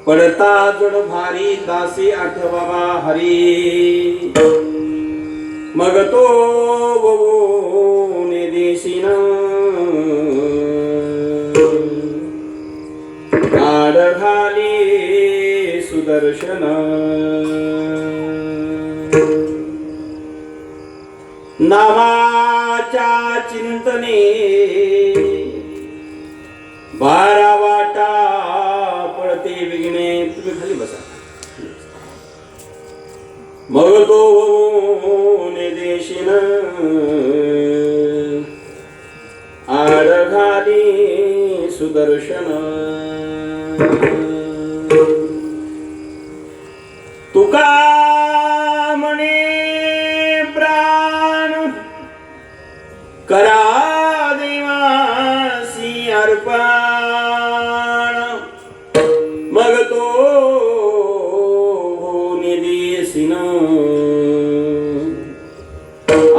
पडता जड भारी दासी आठवावा हरी मग तो वोने देशीन काड घाली सुदर्शन नामाच्या चिंतने बारा वाटा पडते विघ्ने. तुम्ही खाली बसा. मग तो देशीन आड घाली सुदर्शन तुका म्हणे प्राण करा देवासी अर्पण मग तो निदेशीन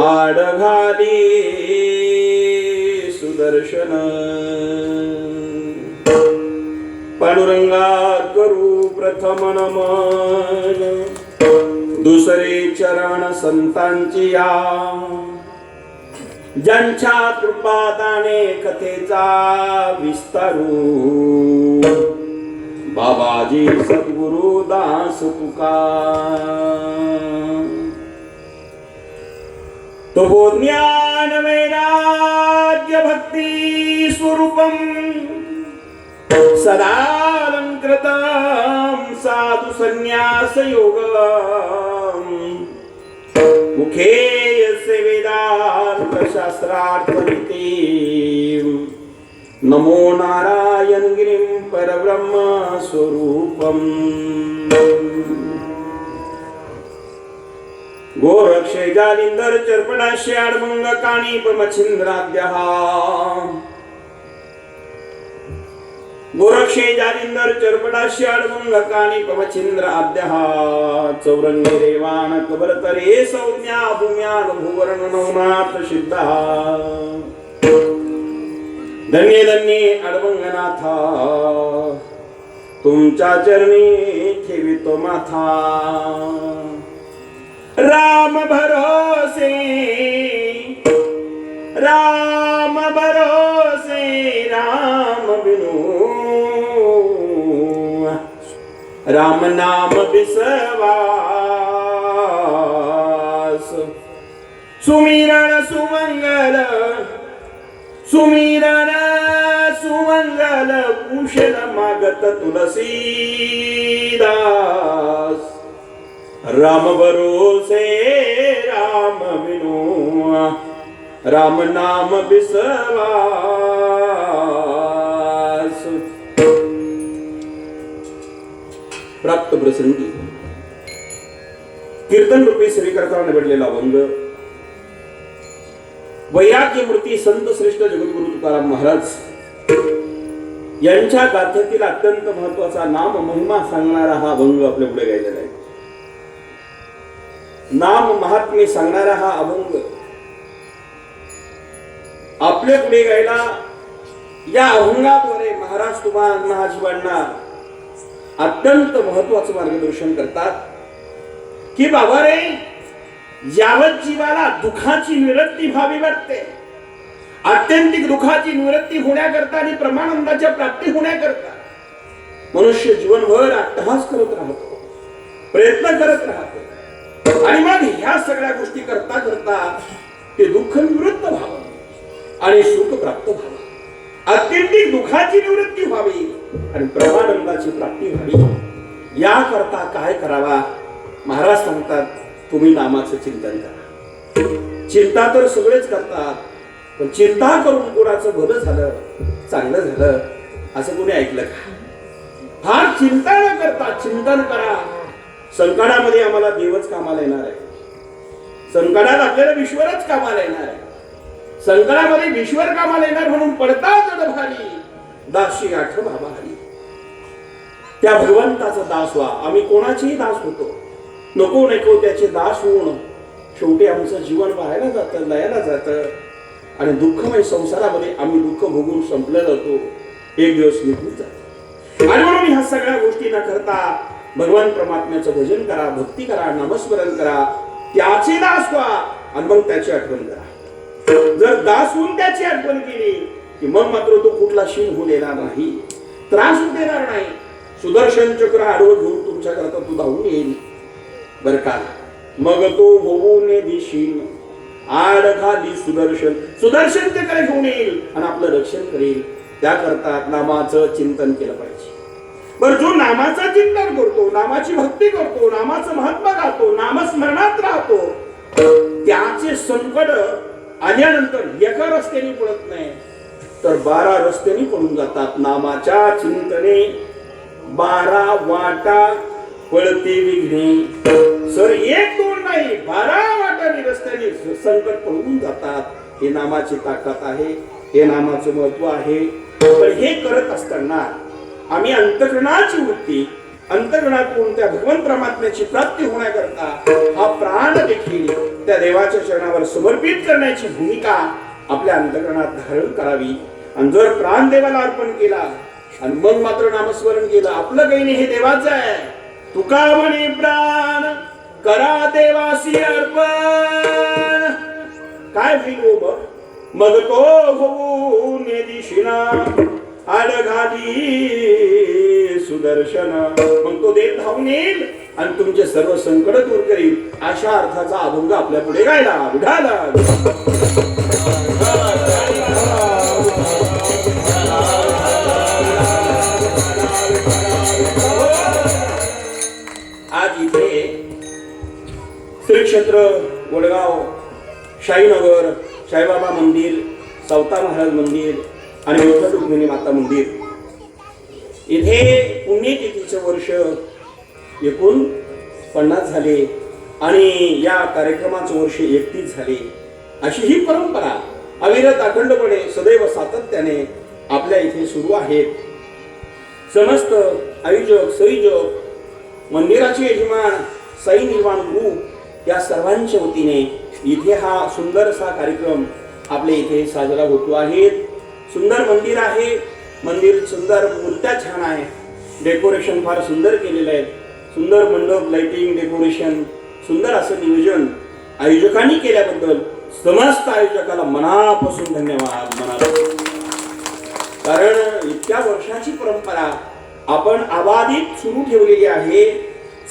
आड घाली सुदर्शन पांडुरंगा करू प्रथम नमन दुसरे चरण संतांची या ज्यांच्या कृपादाने कथेचा विस्तारू बाबाजी सद्गुरु दास तुका तो ज्ञान वैराग्य भक्ती स्वरूपम सदालंकृतं साधु संन्यास योगम मुखे यस्य वेदांत शास्त्रार्थ नमो नारायण गिरिं परब्रह्म स्वरूपम गोरक्षे जालिंदर चर्पणाश्य आडमंग काणीप मच्छिंद्राद्यः गोरक्षे जालिंदर चर्पणाश्य आडमंग काणीप मच्छिंद्राद्यः चौरंगी रेवान कबरतरे संज्ञा भूम्यान भुवर्ण नवनाथ सिद्धा धन्य धन्य अडबंगनाथा तुमच्या चरणी ठेवितो माथा राम भरोसे राम भरोसे राम बिनु राम नाम विश्वास सुमिरण सुमंगल सुमिरण सुमंगल कुशल मागत तुलसीदास राम भरोसे राम बिनु राम नाम विश्वास. प्राप्त प्रसंगी कीर्तन रूपी श्रीकर्ताने भेटलेला वंग वैराग्य मूर्ती संत श्रेष्ठ जगद्गुरु तुकाराम महाराज यांच्या गाथेतील अत्यंत महत्वाचा नाम महिमा सांगणारा हा अभंग आपल्या पुढे गायलेला आहे. नाम महात्म्य सांगणारा हा अभंग आपल्या पुढे गायला या अभंगाद्वारे महाराज तुकाराम महाजीवांना अत्यंत महत्वाचं मार्गदर्शन करतात की बाबा रे यावत जीवाला दुखाची निवृत्ती व्हावी वाटते, आत्यंतिक दुखाची निवृत्ती होण्याकरता आणि परमानंदाच्या प्राप्ती होण्याकरता मनुष्य जीवनभर अट्टहास करत राहतो, प्रयत्न करत राहतो आणि मग ह्या सगळ्या गोष्टी करता करता ते दुःख निवृत्त व्हावं आणि सुख प्राप्त व्हावं, आत्यंतिक दुखाची निवृत्ती व्हावी आणि परमानंदाची प्राप्ती व्हावी. याकरता काय करावा? महाराज सांगतात तुम्ही नामाचं चिंतन करा. चिंता तर सगळेच करतात, पण चिंता करून कोणाचं भलं झालं चांगलं झालं असं कोणी ऐकलं का? फार चिंता न करता चिंतन करा. संकटामध्ये आम्हाला देवच कामाला येणार आहे, संकटात आपल्याला ईश्वरच कामाला येणार आहे, संकटामध्ये ईश्वर कामाला येणार म्हणून पडता जड भारी दासी आठवावा हरी. त्या भगवंताचा दास व्हा. आम्ही कोणाचेही दास होतो, नको नको त्याचे दास होऊन शेवटी आमचं जीवन वाहायला जातं, लयाला जातं आणि दुःखमय संसारामध्ये आम्ही दुःख भोगून संपले जातो. एक दिवस निघून जातो. आणि म्हणून ह्या सगळ्या गोष्टी न करता भगवान परमात्म्याचं भजन करा, भक्ती करा, नामस्मरण करा, त्याचे दास व्हा आणि मग त्याची आठवण करा. जर दास होऊन त्याची आठवण केली की मग मात्र तो कुठला शीन होऊ देणार नाही, त्रास होऊ देणार नाही. सुदर्शन चक्र आडवं घेऊन तुमच्याकरता तो धावून येईल बर का. मग तो होऊन दिशीन आड घाली सुदर्शन, सुदर्शन चक्र घेऊन येईल आणि आपलं रक्षण करेल. त्याकरता नामाचं चिंतन केलं पाहिजे. बरं, जो नामाचं चिंतन करतो, नामाची भक्ती करतो, नामाचं महत्व गातो, नामस्मरणात राहतो, त्याचे संकट आल्यानंतर एका रस्त्याने पडत नाही तर 12 रस्त्याने पडून जातात. नामाच्या चिंतने 12 वाटा पळते विघ्ने. सर 1-2 नाही, 12 वाटाने रस्त्याने संकट पडून जातात. हे नामाची ताकद आहे, हे नामाचं महत्व आहे. पण हे करत असताना आम्ही अंतःकरणाची वृत्ती, अंतःकरणातून त्या भगवंत परमात्म्याची प्राप्ती होण्याकरता हा प्राण देखील त्या देवाच्या चरणावर समर्पित करण्याची भूमिका आपल्या अंतःकरणात धारण करावी. आणि जर प्राण देवाला अर्पण केला आणि मग मात्र नामस्मरण केलं, आपलं काही नाही, हे देवाचं आहे. तुका म्हणे प्राण करा देवासी अर्पण. काय होईल हो मग तो होऊन दिशिना आडघाली सुदर्शन. मग तो देव धावून येईल आणि तुमचे सर्व संकट दूर करील. अशा अर्थाचा अभंग आपल्या पुढे गायला विढाला. आज इथे श्री क्षेत्र वडगाव, शाहीनगर, साईबाबा मंदिर, सावता महाराज मंदिर आणि विठ्ठल रुक्मिणी माता मंदिर इथे पुण्यतिथीचं वर्ष एकूण 50 झाले आणि या कार्यक्रमाचं वर्ष 31 झाले. अशी ही परंपरा अविरत अखंडपणे सदैव सातत्याने आपल्या इथे सुरू आहे. समस्त आयोजक, संयोजक, मंदिराचे यजमान, साई निर्वाण ग्रुप या सर्वांच्या वतीने इथे हा सुंदरसा कार्यक्रम आपल्या इथे साजरा होतो आहे. सुंदर मंदिर आहे, मंदिर सुंदर, मूर्त्या छान आहे, डेकोरेशन फार सुंदर केलेलं आहे. सुंदर मंडप, लाइटिंग, डेकोरेशन, सुंदर असं नियोजन आयोजकांनी केल्याबद्दल समस्त आयोजकाला मनापासून धन्यवाद. मनापासून, कारण इतक्या वर्षाची परंपरा आपण अबाधित सुरू ठेवलेली आहे,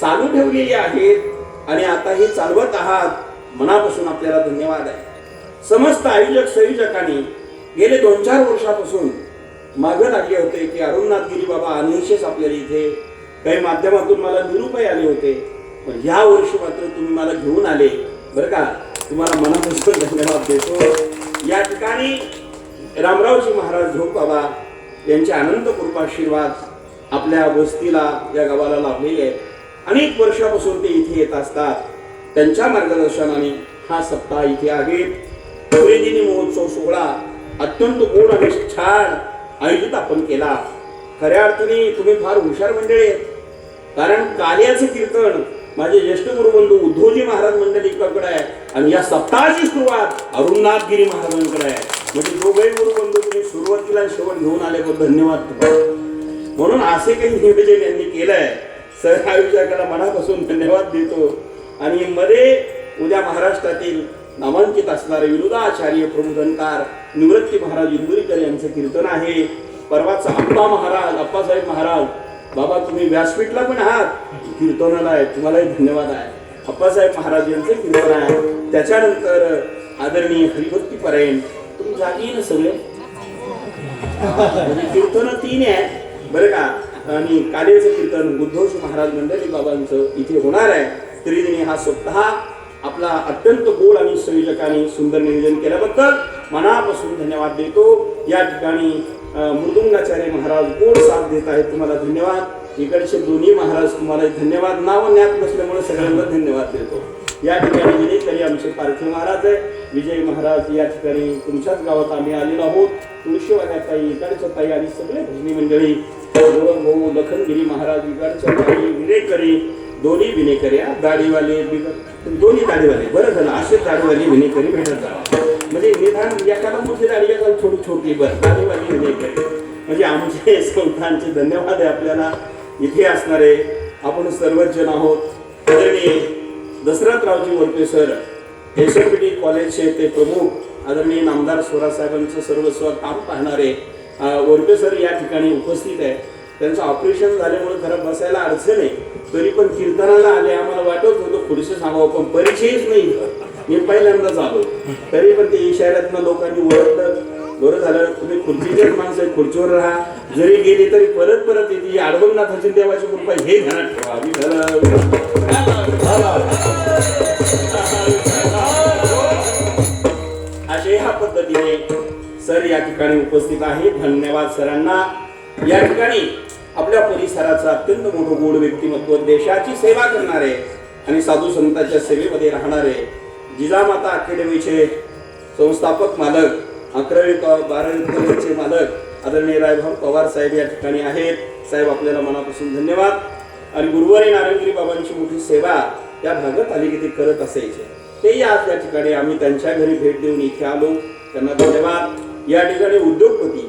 चालू ठेवलेली आहे आणि आता हे चालवत आहात. मनापासून आपल्याला धन्यवाद आहे. समस्त आयोजक संयोजकांनी गेले 2-4 वर्षापासून मागं लागले होते की अरुणनाथगिरी बाबा अनिशेष आपल्याला इथे काही माध्यमातून मला निरूपही आले होते, पण ह्या वर्षी मात्र तुम्ही मला घेऊन आले बरं का. तुम्हाला मनापासून धन्यवाद देतो. या ठिकाणी रामरावजी महाराज झोप बाबा यांचे अनंत कृपाशीर्वाद आपल्या वस्तीला, या गावाला लाभलेले आहेत. अनेक वर्षापासून ते इथे येत असतात. त्यांच्या मार्गदर्शनाने हा सप्ताह इथे आहे. पुरेदिनी महोत्सव सोहळा अत्यंत गोड आणि छान आयोजित आपण केला. खऱ्या अर्थाने तुम्ही फार हुशार मंडळी आहेत, कारण काल्याचं कीर्तन माझे ज्येष्ठ गुरुबंधू उद्धवजी महाराज मंडळीकडे आहे आणि या सप्ताहाची सुरुवात अरुणनाथगिरी महाराजांकडे आहे. म्हणजे दोघेही गुरुबंधू तुम्ही सुरुवातीला शेवट घेऊन आल्याबद्दल धन्यवाद तुम्हाला. म्हणून असे काही नियोजन यांनी केलंय. सर आयोजकाला मनापासून धन्यवाद देतो. आणि मध्ये उद्या महाराष्ट्रातील नामांकित असणारे विनोदाचार्य प्रबोधनकार निवृत्ती महाराज इंदुरीकर यांचं कीर्तन आहे. परवाचा अप्पा महाराज, अप्पासाहेब महाराज बाबा तुम्ही व्यासपीठला पण आहात, कीर्तनाला आहे, तुम्हालाही धन्यवाद आहे. अप्पासाहेब महाराज यांचं कीर्तन आहे. त्याच्यानंतर आदरणीय हरिभक्ती परायण, तुम्ही जागी ना सगळे, म्हणजे कीर्तन 3 आहे बरं का. आणि कालेचं कीर्तन उद्धवजी महाराज मंडळी बाबांचं इथे होणार आहे. त्रिदिनी हा सप्ताह आपला अत्यंत गोड आणि संयोजकांनी सुंदर नियोजन केल्याबद्दल मनापासून धन्यवाद देतो. या ठिकाणी मृदुंगाचार्य महाराज गोड साथ देत आहेत, तुम्हाला धन्यवाद. इकडचे दोन्ही महाराज तुम्हाला धन्यवाद. नाव ज्ञात नसल्यामुळे सगळ्यांना धन्यवाद देतो. या ठिकाणी विजयकरी आमचे पार्थिव महाराज आहे, विजय महाराज. या ठिकाणी तुमच्याच गावात आम्ही आलेलो आहोत. तुळशीवाल्या ताई, इकडच्या ताई आणि सगळे भजनी मंडळी, भाऊ लखनगिरी महाराज, इकडच्या ताई, विनेकरी, दोन्ही विनेकरी, दाढीवाले, दोन्ही दाढीवाले, बरं झालं असे दाढीवाले विनेकरी भेटत जावा. म्हणजे निदान एखादा मोठी दाढी, एखादा थोडी छोटी, बरं दाढीवाली विनेकरी. म्हणजे आमचे संतांचे धन्यवाद आहे आपल्याला. इथे असणारे आपण सर्वच जण आहोत. आदरणीय दशरथरावजी वरपे सर, SMPT कॉलेजचे ते प्रमुख, आदरणीय नामदार स्वराज साहेबांचं सर्वस्व काम पाहणारे वरपे सर या ठिकाणी उपस्थित आहे. त्यांचं ऑपरेशन झाल्यामुळे खरं बसायला अडचण आहे, तरी पण कीर्तनाला आले. आम्हाला वाटत होतं खुर्ची सांगावं, पण परिचयच नाही. मी पहिल्यांदाच आलो, तरी पण ते इशाऱ्यातनं लोकांनी ओळखलं. बरं झालं, तुम्ही खुर्चीचेच माणसं आहे, खुर्चीवर राहा. जरी गेली तरी परत परत येते. आडवंगनाथाची देवाची कृपा हे ध्यानात ठेवा. अशा ह्या पद्धतीने सर या ठिकाणी उपस्थित आहेत. धन्यवाद सरांना. या ठिकाणी आपल्या परिसराचं अत्यंत मोठं गोड व्यक्तिमत्व, देशाची सेवा करणारे आणि साधू संतांच्या सेवेमध्ये राहणारे जिजामाता अकॅडमीचे संस्थापक मालक, 11वी-12वी कॉलेजचे मालक आदरणीय रायभाऊ पवार साहेब या ठिकाणी आहेत. साहेब आपल्याला मनापासून धन्यवाद. आणि गुरुवारी नारायणगिरी बाबांची मोठी सेवा या भागात आली की ते करत असायचे. तेही आज या ठिकाणी आम्ही त्यांच्या घरी भेट देऊन इथे आलो. त्यांना धन्यवाद. या ठिकाणी उद्योगपती,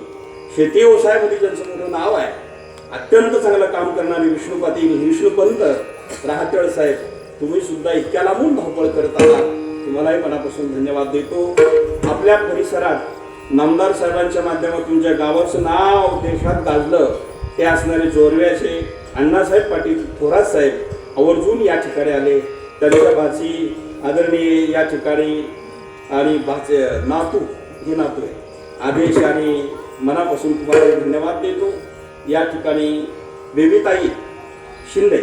शेती व्यवसायामध्ये ज्यांचं मोठं नाव आहे, अत्यंत चांगलं काम करणारे विष्णुपंत राहतळ साहेब, तुम्ही सुद्धा इतक्या लांबून धावपळ करत आहात. तुम्हालाही मनापासून धन्यवाद देतो. आपल्या परिसरात नामदार साहेबांच्या माध्यमातून ज्या गावाचं नाव देशात गाजलं ते असणारे जोरव्याचे अण्णासाहेब पाटील थोरात साहेब आवर्जून या ठिकाणी आले. त्यांच्या भाची आदरणीय या ठिकाणी आणि भाचे नातू, हे नातू आहे आदेश, आणि मनापासून तुम्हाला धन्यवाद देतो. या ठिकाणी बेबीताई शिंदे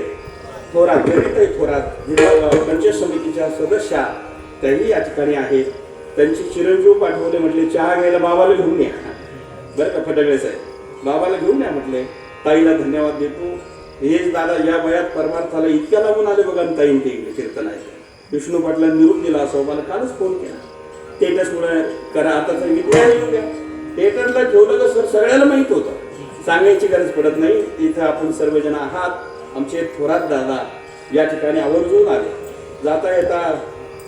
थोरात, बेबीताई थोरात जिल्हा पंचायत समितीच्या सदस्या, त्याही या ठिकाणी आहेत. त्यांची चिरंजीव पाठवले, म्हटले चहा घ्यायला बाबाला घेऊन या. बरं का फटाकडे साहेब, बाबाला घेऊन या म्हटले. ताईला धन्यवाद देतो. हेच दादा या वयात परमार्थाला इतक्या लागून आले बघा. ताईन ते इकडे कीर्तन आहे. विष्णू पाटला निरोप दिला असं मला कालच फोन केला. स्टेटसमुळे करा, आता विद्यालय येऊ द्या. थिएटरला ठेवलं का सर सगळ्याला माहीत होतं, सांगायची गरज पडत नाही. इथं आपण सर्वजण आहात. आमचे थोरात दादा या ठिकाणी आवर्जून आले. जाता येता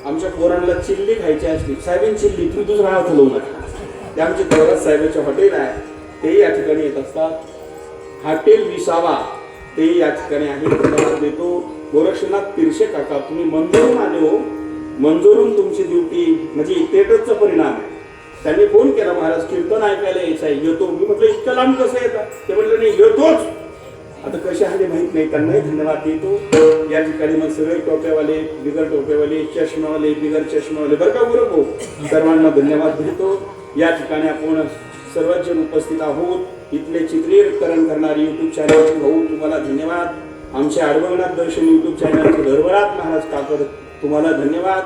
आमच्या पोरांना चिल्ली खायची असली, साहेबीन चिल्ली तू दुसरा हात हलवू नका. ते आमचे थोरात साहेबांचे हॉटेल आहे, ते या ठिकाणी येत असतात. हॉटेल विसावा ते या ठिकाणी आहे. धन्यवाद देतो. गोरक्षनाथ तिरशे काका, तुम्ही मंजूरून आले हो. मंजूरून तुमची ड्युटी म्हणजे थिएटरचा परिणाम आहे. त्यांनी फोन केला, महाराज कीर्तन ऐकायला यायचं आहे, येतो. मी म्हटलं इतकं लांब कसं येतात? ते म्हटलं नाही येतोच. आता कसे आले माहीत नाही. त्यांनाही धन्यवाद देतो. या ठिकाणी मग सगळे टोप्यावाले, बिगर टोप्यावाले, चष्मावाले, बिगर चष्मावाले, बरं का बरोबर हो, सर्वांना धन्यवाद देतो. या ठिकाणी आपण सर्वच जण उपस्थित आहोत. इथले चित्रीकरण करणारे युट्यूब चॅनलचे भाऊ, तुम्हाला धन्यवाद. आमचे आडवंगनाथ दर्शन युट्यूब चॅनलचे धर्मराज महाराज काकड, तुम्हाला धन्यवाद.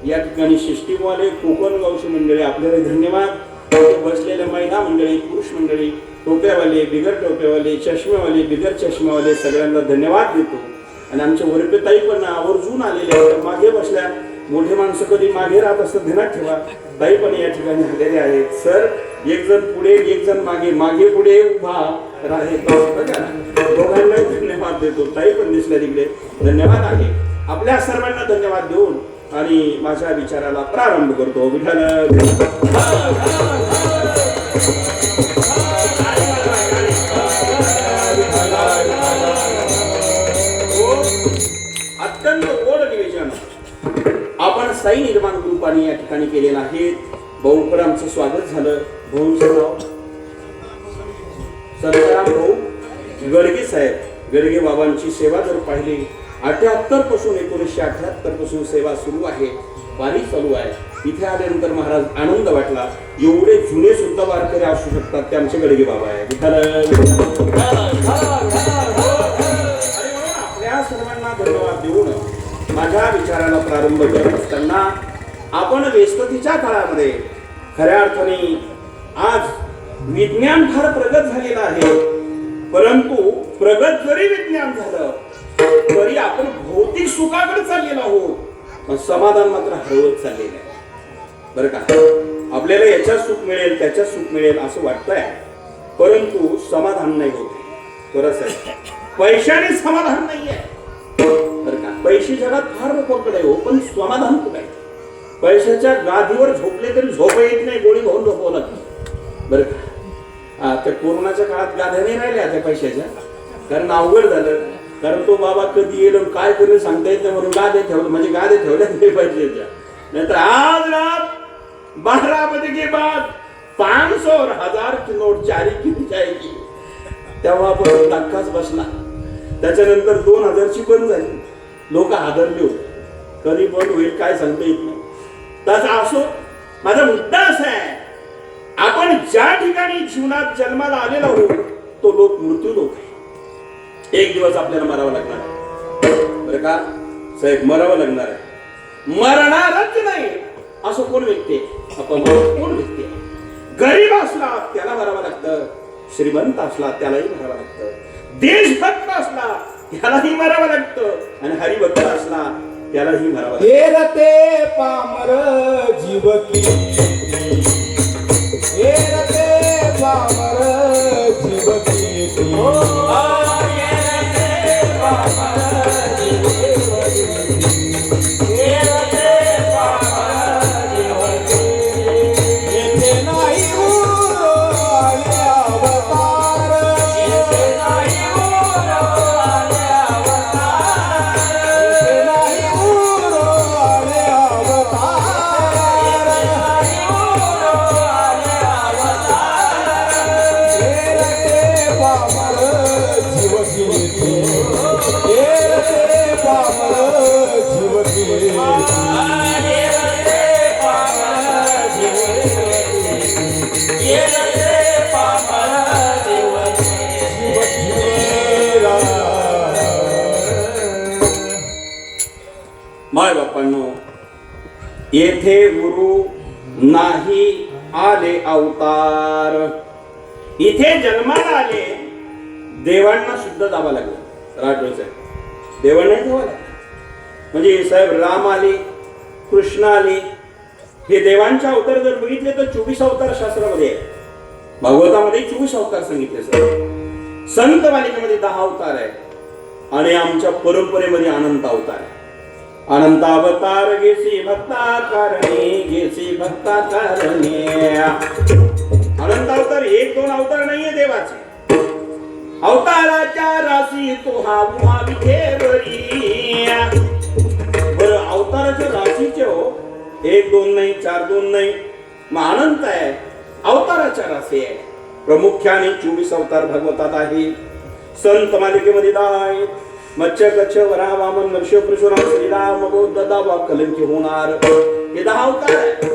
या ठिकाणी शिष्टीवाले, कोकण गावची मंडळी, आपल्याला धन्यवाद. बसलेल्या महिला मंडळी, पुरुष मंडळी, टोप्यावाले, बिगर टोप्यावाले, चष्मेवाले, बिगर चष्मेवाले, सगळ्यांना धन्यवाद देतो. आणि आमच्या वरपेताई पण आवर्जून आलेले आहेत. मागे बसल्या, मोठे माणसं कधी मागे राहत असतं, ध्यानात ठेवा. ताई पण या ठिकाणी आलेले आहेत. सर एक जण पुढे, एक जण मागे, मागे पुढे उभा राहे, दोघांनाही धन्यवाद देतो. ताई पण दिसल्या तिकडे, धन्यवाद आहे. आपल्या सर्वांना धन्यवाद देऊन आणि माझ्या विचाराला प्रारंभ करतो. विठ्ठल अत्यंत गोड निवेदन आपण साई निर्माण ग्रुपाने या ठिकाणी केलेलं आहे. भाऊकडे आमचं स्वागत झालं. भाऊंचं नाव संताराम भाऊ गडगे साहेब. गडगे बाबांची सेवा जर पाहिली, 78 पासून 1978 पासून सेवा सुरू आहे, वारी चालू आहे. इथे आल्यानंतर महाराज आनंद वाटला. एवढे जुने सुद्धा वारकरी असू शकतात ते आमचे गडगे बाबा आहे. आपल्या सर्वांना धन्यवाद देऊन माझ्या विचाराला प्रारंभ करत असताना, आपण व्यस्ततेच्या काळामध्ये खऱ्या अर्थाने आज विज्ञान फार प्रगत झालेलं आहे. परंतु प्रगत जरी विज्ञान झालं तरी आपण भौतिक सुखाकडे चाललेलो आहोत, समाधान मात्र हरवत चाललेलं आहे. बरं का, आपल्याला याच्यात सुख मिळेल, त्याच्यात सुख मिळेल असं वाटतंय, परंतु समाधान नाही होत. बरंच आहे, पैशाने समाधान नाहीये. बरं का, पैसे जगात फार लोकांकडे आहे हो, पण समाधान कुठे आहे? पैशाच्या गादीवर झोपले तरी झोप येत नाही, गोळी घेऊन झोपावं लागतं. बरं का, त्या कोरोनाच्या काळात गाद्या नाही राहिल्या त्या पैशाच्या, कारण अवघड झालं. कारण तो बाबा कधी येईल काय करेल सांगता येत नाही, म्हणून गाद्या ठेवलं, म्हणजे गाद्या ठेवल्या नाही पैशाच्या. नाहीतर आज रात 12 बजे के बाद 500 और 1000 की नोट जारी केली जायची. तेव्हा आपण धक्काच बसला. त्याच्यानंतर 2000ची बंद झाली. लोक हादरले होते, कधी बंद होईल काय सांगता येत नाही. तसा असो, माझा मुद्दा असा आहे, आपण ज्या ठिकाणी जीवनात जन्माला आलेला आहोत तो लोक मृत्यू लोक आहे. एक दिवस आपल्याला मरावं लागणार आहे, बरं का साहेब, मरावं लागणार आहे. मरणारच नाही असं कोण व्यक्ती आहे? आपण कोण व्यक्ती आहे? गरीब असला त्याला मरावं लागतं, श्रीमंत असला त्यालाही मरावं लागतं, देशभक्त असला त्यालाही मरावं लागतं, आणि हरिभक्त असला त्यालाही मरावं लागतं. हेरते पामर जीवकी, हेरते पामर जीवकी, माय बापांनो, येथे गुरु नाही आले अवतार. इथे जन्माला आले देवांना सुद्धा जावं लागलं. राठोड साहेब, देवांना जावं लागलं. म्हणजे साहेब राम आले, कृष्ण आले, हे देवांचे अवतार जर बघितले तर 24 अवतार शास्त्रामध्ये आहे. भागवतामध्ये 24 अवतार सांगितले सर. संत मालिकेमध्ये 10 अवतार आहे, आणि आमच्या परंपरेमध्ये अनंत अवतार आहे. अनंत अवतार घेसी भक्ता कारणे, घेसी भक्ता कारणे. अनंत अवतार 1-2 अवतार नाहीये देवाचे. अवताराच्या राशी तो हा मुहा विखेवरी. बरं, अवताराच्या राशीचे हो 1-2 नाही, 4-2 नाही, मग अनंत आहे. अवताराच्या राशी आहे. प्रामुख्याने 24 अवतार भागवतात आहे. संत मालिकेमध्ये 10 आहेत. मत्स्य, कच्छ, वराह, वामन, नरसिंह, परशुराम, श्रीराम, बौद्ध, दावा, कलंकी होणार, हे 10 अवतार आहे.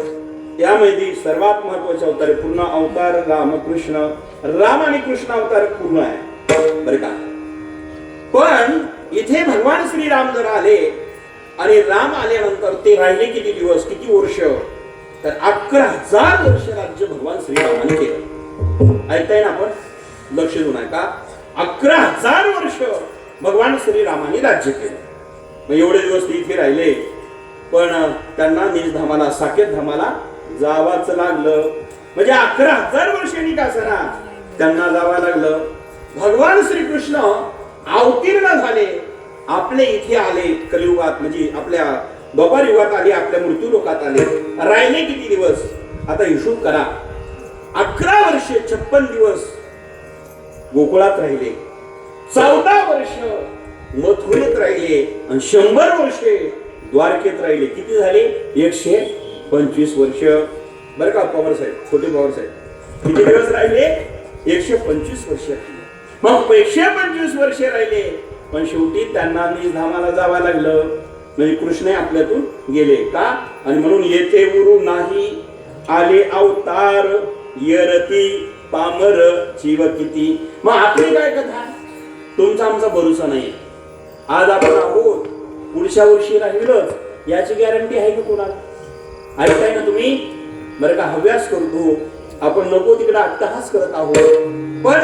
यामध्ये सर्वात महत्वाचे अवतार पूर्ण अवतार रामकृष्ण. राम आणि कृष्ण अवतार पूर्ण आहे, बरं का. पण इथे भगवान श्रीराम जर आले आणि राम आल्यानंतर ते राहिले किती दिवस, किती वर्ष, तर 11,000 वर्ष राज्य भगवान श्रीरामाने केलं. ऐकताय ना आपण, लक्ष देऊन आहे का? 11,000 वर्ष भगवान श्रीरामाने राज्य केलं. मग एवढे दिवस ते इथे राहिले, पण त्यांना निजधामाला, साकेत धामाला जावाच लागलं. म्हणजे 11,000 वर्षांनी का सरा त्यांना जावं लागलं. भगवान श्रीकृष्ण अवतीर्ण झाले, आपले इथे आले कलियुगात, म्हणजे आपल्या द्वापार युगात आले, आपल्या मृत्यू लोकात आले. राहिले किती दिवस आता हिशोब करा. 11 वर्षे 56 दिवस गोकुळात राहिले, 14 वर्ष मथुरेत राहिले, आणि 100 वर्षे द्वारकेत राहिले. किती झाले? 125 वर्ष. बरं का पवार साहेब, छोटे पवार साहेब, किती दिवस राहिले? 125 वर्ष. मग 125 वर्ष राहिले, पण शेवटी त्यांना निजधामाला जावं लागलं. म्हणजे कृष्ण आपल्यातून गेले का? आणि म्हणून येथे गुरु नाही आले अवतार, यरती पामर जीव किती. मग आपली काय कथा? तुमचा आमचा भरोसा नाही. आज आपण आहोत, पुढच्या वर्षी राहिलंच याची गॅरंटी आहे का कोणाला? ऐकताय ना तुम्ही? बरं का, हव्यास करतो आपण, नको तिकडे अट्टहास करत आहोत, पण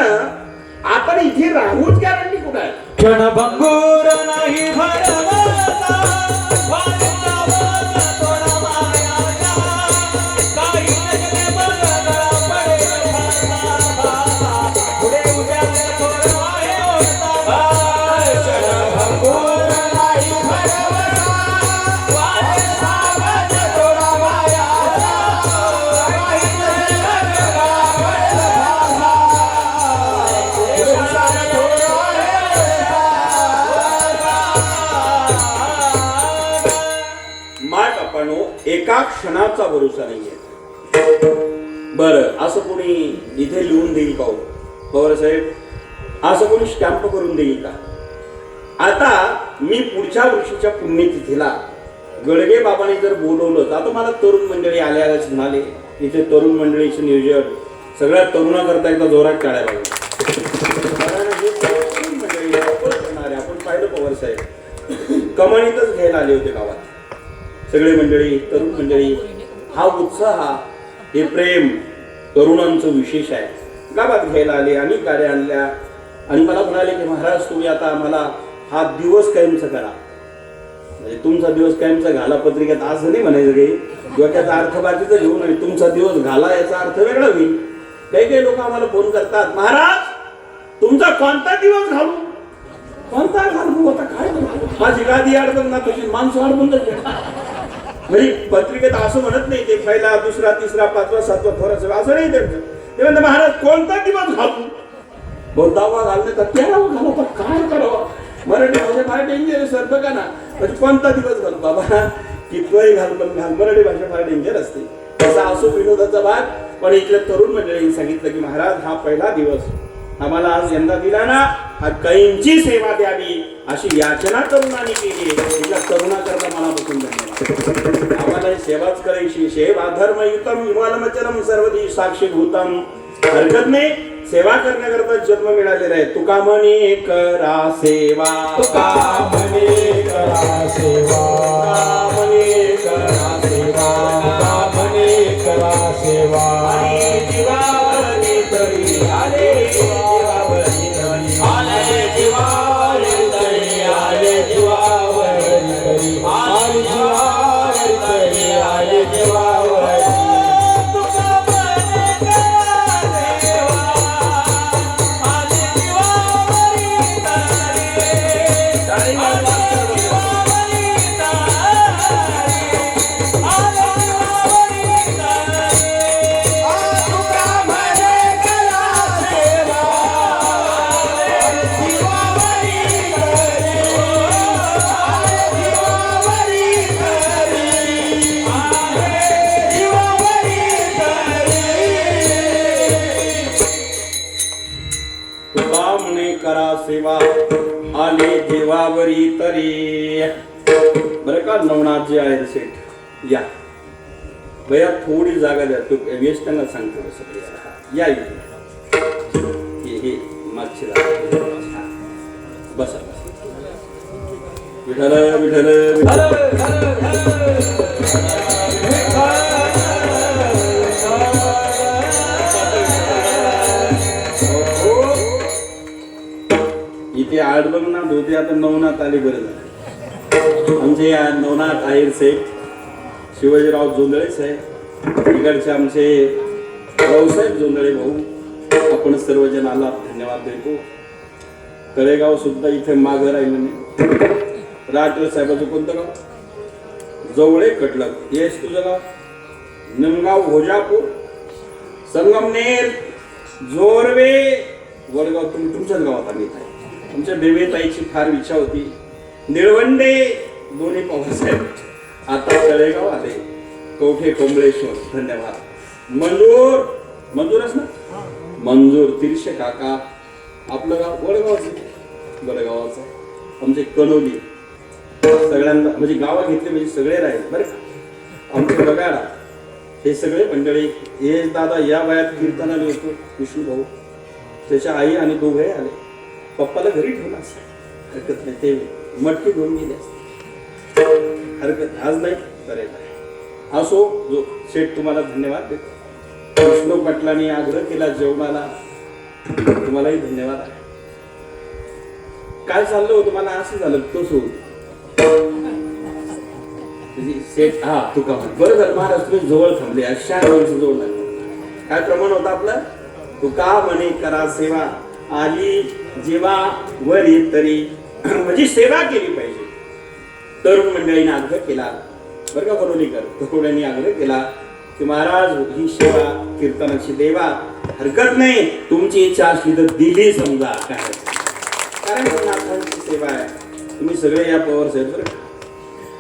आपण इथे राहूच गॅरंटी कुठं आहे? क्षणभंगूर नाही भरवता, एका क्षणाचा भरोसा नाहीये. बरं, असं कोणी इथे लिहून देईल का हो? पवार साहेब, असं कोणी स्टॅम्प करून देईल का? आता मी पुढच्या वर्षीच्या पुण्यतिथीला गडगे बाबांनी जर बोलवलं तर, आता मला तरुण मंडळी आल्याच म्हणाले, इथे तरुण मंडळीचे नियोजन सगळ्या तरुणाकरता एकदा जोरात टाळ्या पाहिजे. आपण पाहिलं पवार साहेब कमानीतच घ्यायला आले होते गावात, सगळे मंडळी, तरुण मंडळी. हा उत्साह, हे प्रेम तरुणांचं विशेष आहे. गावात घ्यायला आले, अनेक गाड्या आणल्या आणि मला म्हणाले की महाराज तुम्ही आता आम्हाला हा दिवस कायमचा करा, म्हणजे तुमचा दिवस कायमचा घाला. पत्रिकेत असं नाही म्हणायचं काही, डोक्याचा अर्थ बाकीचा घेऊ नये, तुमचा दिवस घाला याचा अर्थ वेगळा होईल. काही काही लोक आम्हाला फोन करतात, महाराज तुमचा कोणता दिवस घालू, कोणता घालू, आता काय माझी गादी अडकून ना तुझी माणसं अडकून जाते. म्हणजे पत्रिकेत असं म्हणत नाही ते पहिला, दुसरा, तिसरा, पाचवा, सातवा, थोरासा असं नाही त्यांचं. ते म्हणतात महाराज कोणता दिवस घालू, बहुतावा घालणे तर तेरावा घालू, तर काय करावं. मराठी भाषा फार डेंजर सर, बघा ना, म्हणजे कोणता दिवस घालू बाबा, कितवाही घाल पण घाल, मराठी भाषा फार डेंजर असते. तसा असो विनोदाचा भाग. पण इथल्या तरुण मंडळींनी सांगितलं की महाराज हा पहिला दिवस आम्हाला आज यंदा दिला ना, हा कैंची सेवा द्यावी अशी याचना तरुणांनी केली. तिला तरुणाकरता मनापासून धन्यवाद. आम्हाला ही सेवाच करायची. सेवा धर्म युतम विमानमचरम सर्वदी साक्षीभूतम. हरकत नाही, सेवा करण्याकरता जन्म मिळालेला आहे. तुका म्हणे करा सेवा, तुका म्हणे करा सेवा, म्हणे करा सेवा, म्हणे करा सेवा. आणि जीवावरी तरी आले, जीवावरी तरी आले जीवावरी तरी, आले जीवावरी तरी, आले जीवावरी तरी, आले जीवावरी. करा सेवा आले जीवावरी तरी. बरं का नवनाथ जे आहे सेठ, या भैया थोडी जागा द्या, तू वेस्टांना सांगतो सगळे या इथे. हे मागची जागा बसा. विठ्ठल विठ्ठल इथे आठ नवनाथ होते, आता नवनाथ आले. बरं झालं. आमचे या नवनाथ आहेर सेठ शिवाजीराव जोंधळे साहेब, इकडचे आमचे रावसाहेब जोंधळे भाऊ, आपण सर्वजण आलात, धन्यवाद देतो. तळेगाव सुद्धा इथे मागं राहिलं नाही. राठोड साहेबाचं कोणतं गाव? जवळे कटलक. येस तुझं गाव? निमगाव, भोजापूर, संगमनेर, जोरवे, वडगाव. तुमच्याच गावात आम्ही आहे. तुमच्या बेबेताईची फार इच्छा होती. निळवंडे दोन्ही पवारसाहेब आता तळेगाव आले. कवठे कोंबळेश्वर, धन्यवाद. मंजूर, मंजूरच ना, मंजूर तिरशे काका, आपलं गाव वडगावचं, वडगावाचं. आमचे कनोली, सगळ्यांना म्हणजे गावं घेतले म्हणजे सगळे राहिले बरं का. आमचे बगाडा, हे सगळे मंडळी. हे दादा या वयात कीर्तनाला येतो, विष्णू भाऊ, त्याच्या आई आणि दोघे आले. पप्पाला घरी ठेवला असं हरकत नाही, ते मटकी घेऊन गेले असते, हरकत आज नाही करायला. असो, जो शेठ तुम्हाला धन्यवाद देतो. विष्णू पाटलांनी आग्रह केला जेवणाला, तुम्हालाही धन्यवाद आहे. काय चाललं होतं मला असं झालं, तो सोड सेठ. हा तुका बरं झालं महाराज तुम्ही जवळ थांबले, अशा जवळ लागले. काय प्रमाण होतं आपलं? तुका म्हणे करा सेवा आली जेव्हा वरी तरी, म्हणजे सेवा केली पाहिजे. तरुण मंडळीने आग्रह केला बरं का, बनवलीकर तरुणांनी आग्रह केला की महाराज ही सेवा कीर्तनाची देवा, हरकत नाही, तुमची इच्छा असली तर दिली समजा, काय कारण नाथांची सेवा आहे. तुम्ही सगळे या पवार साहेब बरं.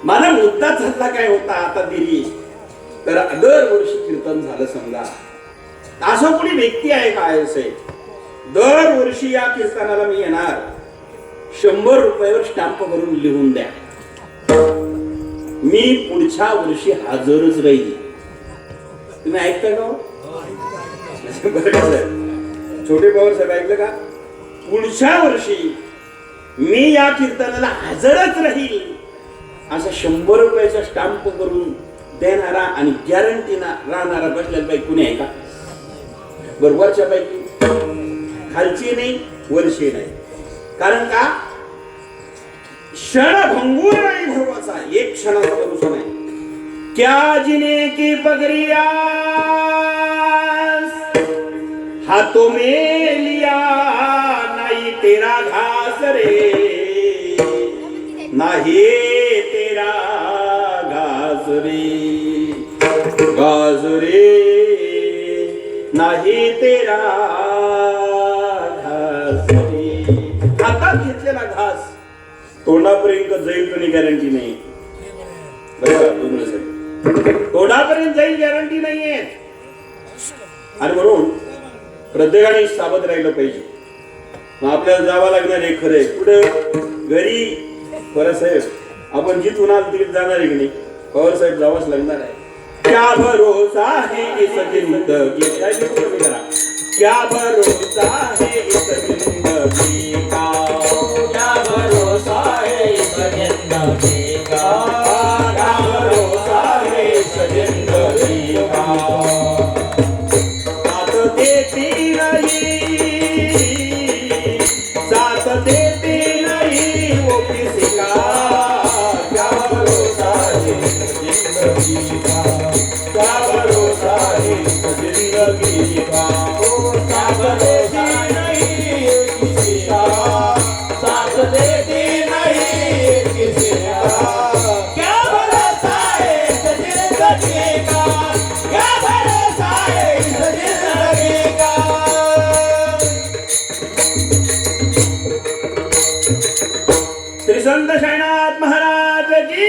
मला मुद्दा झाला काय होता, आता दिली तर दरवर्षी कीर्तन झालं समजा, असं कोणी व्यक्ती आहे काय असे दरवर्षी या कीर्तनाला मी येणार, 100 रुपयावर स्टॅम्प भरून लिहून द्या, मी पुढच्या वर्षी हजरच राहील. तुम्ही ऐकता का? बरं का साहेब, छोटे पवार साहेब ऐकलं का? पुढच्या वर्षी मी या कीर्तनाला हजरच राहील असा 100 रुपयाचा स्टॅम्प करून देणारा आणि गॅरंटीना राहणारा बसलेला पैकी कुणी आहे का? बरोबरच्या पैकी खालची नाही वरची नाही. कारण का? क्षणभंगूर नाही भरवाचा, एक क्षणाचा भरोसा नाही. क्या जिने की पगरिया हाथों में लिया, नहीं तेरा घास रे, नाही तेरा घास रे, घास रे, नाही तेरा घास रे. हातात घेतलेला घास तोंडापर्यंत जाईल कोणी गॅरंटी नाही. तोंडापर्यंत जाईल गॅरंटी नाहीये. आणि म्हणून प्रत्येकाने सावध राहिलं पाहिजे. मग आपल्याला जावं लागणार आहे खरंय कुठे घरी. बरं साहेब आपण जिथून आलो तिथे जाणार आहे की नाही? पवार साहेब जावंच लागणार आहे. क्या भरोसा है इस जिंदगी का, क्या भरोसा है इस जिंदगी का, क्या भरोसा है इस जिंदगी का, क्या भरोसा है इस जिंदगी का. साथ देती नहीं, साथ देती नहीं वो किसी का, क्या भरोसा है इस जिंदगी का, क्या भरोसा है इस जिंदगी का. क्या भरोसा नहीं किसी का, साथ देती नहीं किसी का. क्या भरोसा है इस जिंदगी का, क्या भरोसा है इस जिंदगी का. श्री संत शैनाथ महाराज की,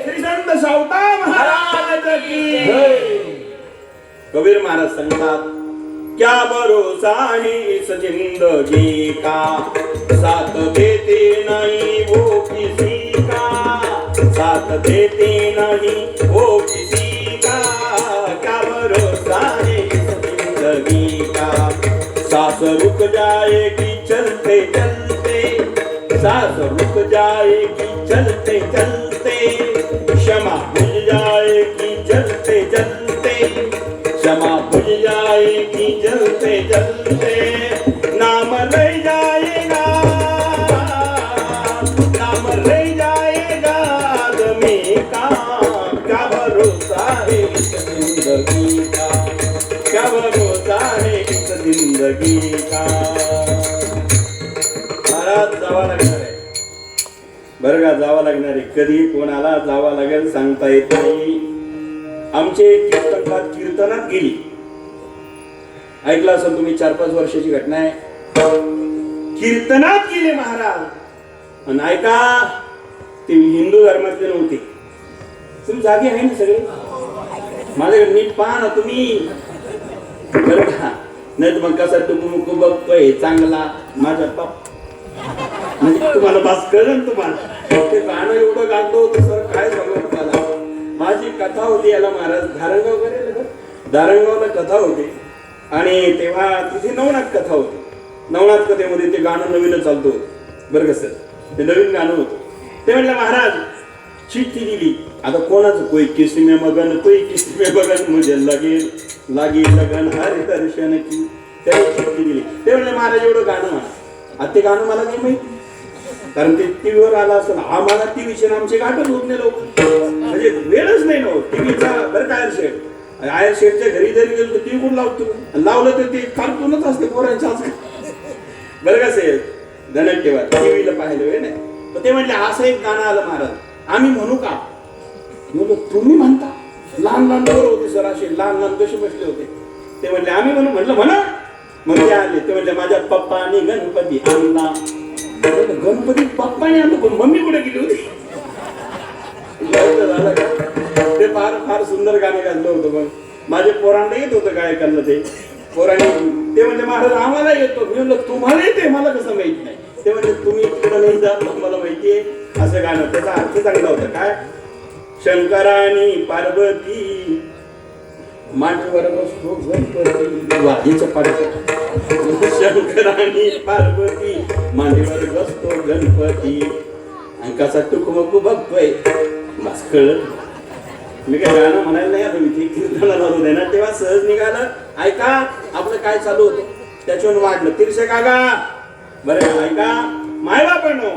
श्री संत सावता महाराज की. कबीर महाराज सांगतात, क्या भरोसा है इस जिंदगी का, साथ देते नहीं वो किसी का, साथ देते नहीं वो किसी का. क्या भरोसा है इस जिंदगी का, सांस रुक जाएगी चलते चलते, सांस रुक जाएगी चलते चलते, क्षमा भूल जाएगी चलते चलते, क्षमा भूल जाएगी चलते चलते. नाम रह जाएगा, नाम रह जाएगा आदमी का. क्या भरोसा है इस जिंदगी का, क्या भरोसा है इस जिंदगी का. महाराज जावा लागणार आहे बरं का, जावा लागणार आहे. कधी कोणाला जावा लागेल सांगता येत नाही. आमचे कीर्तनकार कीर्तनात गेली, ऐकलं असेल तुम्ही, 4-5 वर्षाची घटना आहे. कीर्तनात गेले महाराज आणि ऐका, ते हिंदू धर्मातले नव्हते. तुम्ही जागे आहे ना सगळे? माझ्याकडे नीट पहा ना तुम्ही बरं का. नाही तर मग कसा टुकू बघतोय चांगला माझ्या बाप, म्हणजे तुम्हाला बास कळलं तुम्हाला. ते गाणं एवढं गातो होतं सर, काय सांगू तुम्हाला. माझी कथा होती याला महाराज धारणगाव करेल, धारणगावला कथा होती आणि तेव्हा तिथे नवनाथ कथा होती. नवनाथ कथेमध्ये ते गाणं नवीनच चालतो बरं का सर, ते नवीन गाणं होतं. ते म्हटलं महाराज चिठ्ठी दिली, आता कोणाचं, कोई किसी में मगन, कोई किसी में मगन, मुझे लगे लागी लगन हरि दर्शन की. त्याने चिठ्ठी दिली. ते म्हटलं महाराज एवढं गाणं म्हणा. आता ते गाणं मला नाही माहिती, कारण ते टीव्हीवर आला असेल. आम्हाला टीव्हीचे आमचे गाठच होत नाही लोक, म्हणजे वेळच नाही ना टीव्हीचा. बरं काय शेठ, आयर शेठच्या घरी जरी गेलो तर टीव्ही कोण लावतो, लावलं तर ते कार्टूनच असते पोरांच्या आजकाल बरं का साहेब. धनट ठेवा, टीव्हीला पाहिलं वेळ नाही. तर ते म्हटले असं एक गाणं आलं महाराज, आम्ही म्हणू का? तुम्ही म्हणता. लहान लहान पोरं होते सर, असे लहान लहान कसे बसले होते. ते म्हटले आम्ही म्हणू. म्हटलं म्हणा. मग ते आले, ते म्हटले माझ्या पप्पाने गणपती आणला. गणपती पप्पाने आणला, पण मम्मी कुठे गेली होती? झालं का? ते फार फार सुंदर गाणं गाजलं होतं. मग माझे पोरांना येत होतं गायकांना ते पोरांनी ते म्हणजे महाराज आम्हाला येतो. मी म्हणलं तुम्हाला येते मला कसं माहित नाही. ते म्हणजे तुम्ही तिकडं नाही जात मला माहितीये असं गाणं. त्याचा अर्थ चांगला होता. काय शंकरानी पार्वती मांडीवर बसतो गणपती वादीचं पाडत. शंकरानी पार्वती मांडीवर बसतो गणपती आणि कसा टुकमकू बघतोय बस कळत. मी काय गाणं म्हणायला नाही आता. मी कीर्तनाला होते ना तेव्हा सहज निघालं. ऐका आपलं काय चालू होतं त्याच्यावर वाढलं. तीर्षे काका बरं ऐका मायबापांनो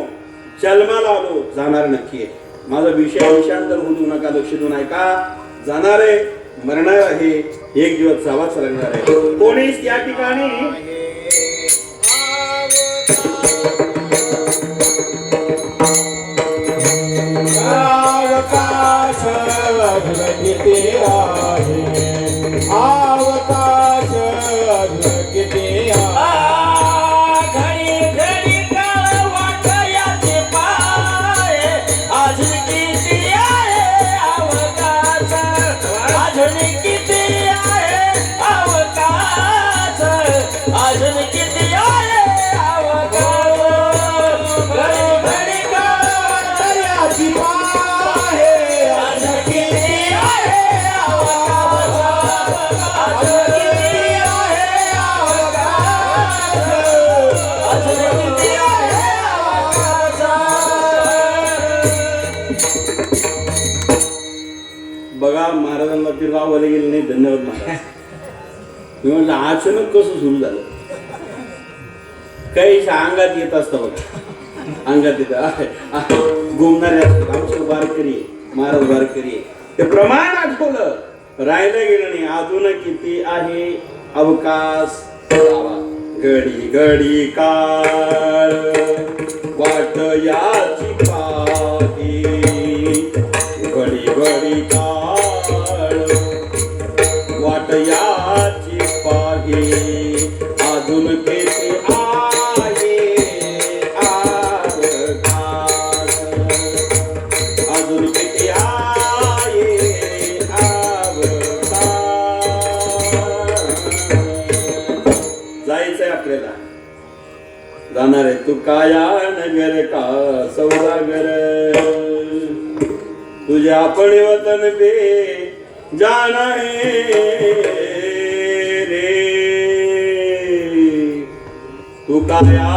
जन्माला आलो जाणार नक्की आहे. माझा विषय विषांतर होऊ देऊ नका. लक्ष देऊन ऐका. जाणार आहे मरणार आहे. एक दिवस जावाच लागणार आहे. कोणीच या ठिकाणी अवकाश किती आहे अवकाश किती घडी घडी काळ वाटयाचे पाय अजून किती आहे अवकाश अजून किती आहे अवकाश अजून किती आहे अवकाश घडी घडी काळ वाटयाचे पाय अजून किती आहे अवकाश अजून किती आहे अवकाश अजून किती आहे अवकाश. बघा महाराजांना ते रावले गेले नाही. धन्यवाद महाराज. मी म्हटलं अचानक कसं सुरू झालं. काही अंगात येत असतं बघा. अंगात येत घुमणारे असतात. आमचं वारकरी महाराज वारकरी ते प्रमाण आठवलं राहिलं गेलं नाही. अजून किती आहे अवकाश घडी घडी काळ वाट याची पाही घडी घडी काळ वाट याची पाही अजून किती आहे अवकाश अजून किती आहे अवकाश. जायचंय आपल्याला. जाणार आहे तू काया नगर का सौदागर तुझे अपने वतन पे जाना है रे. तू काया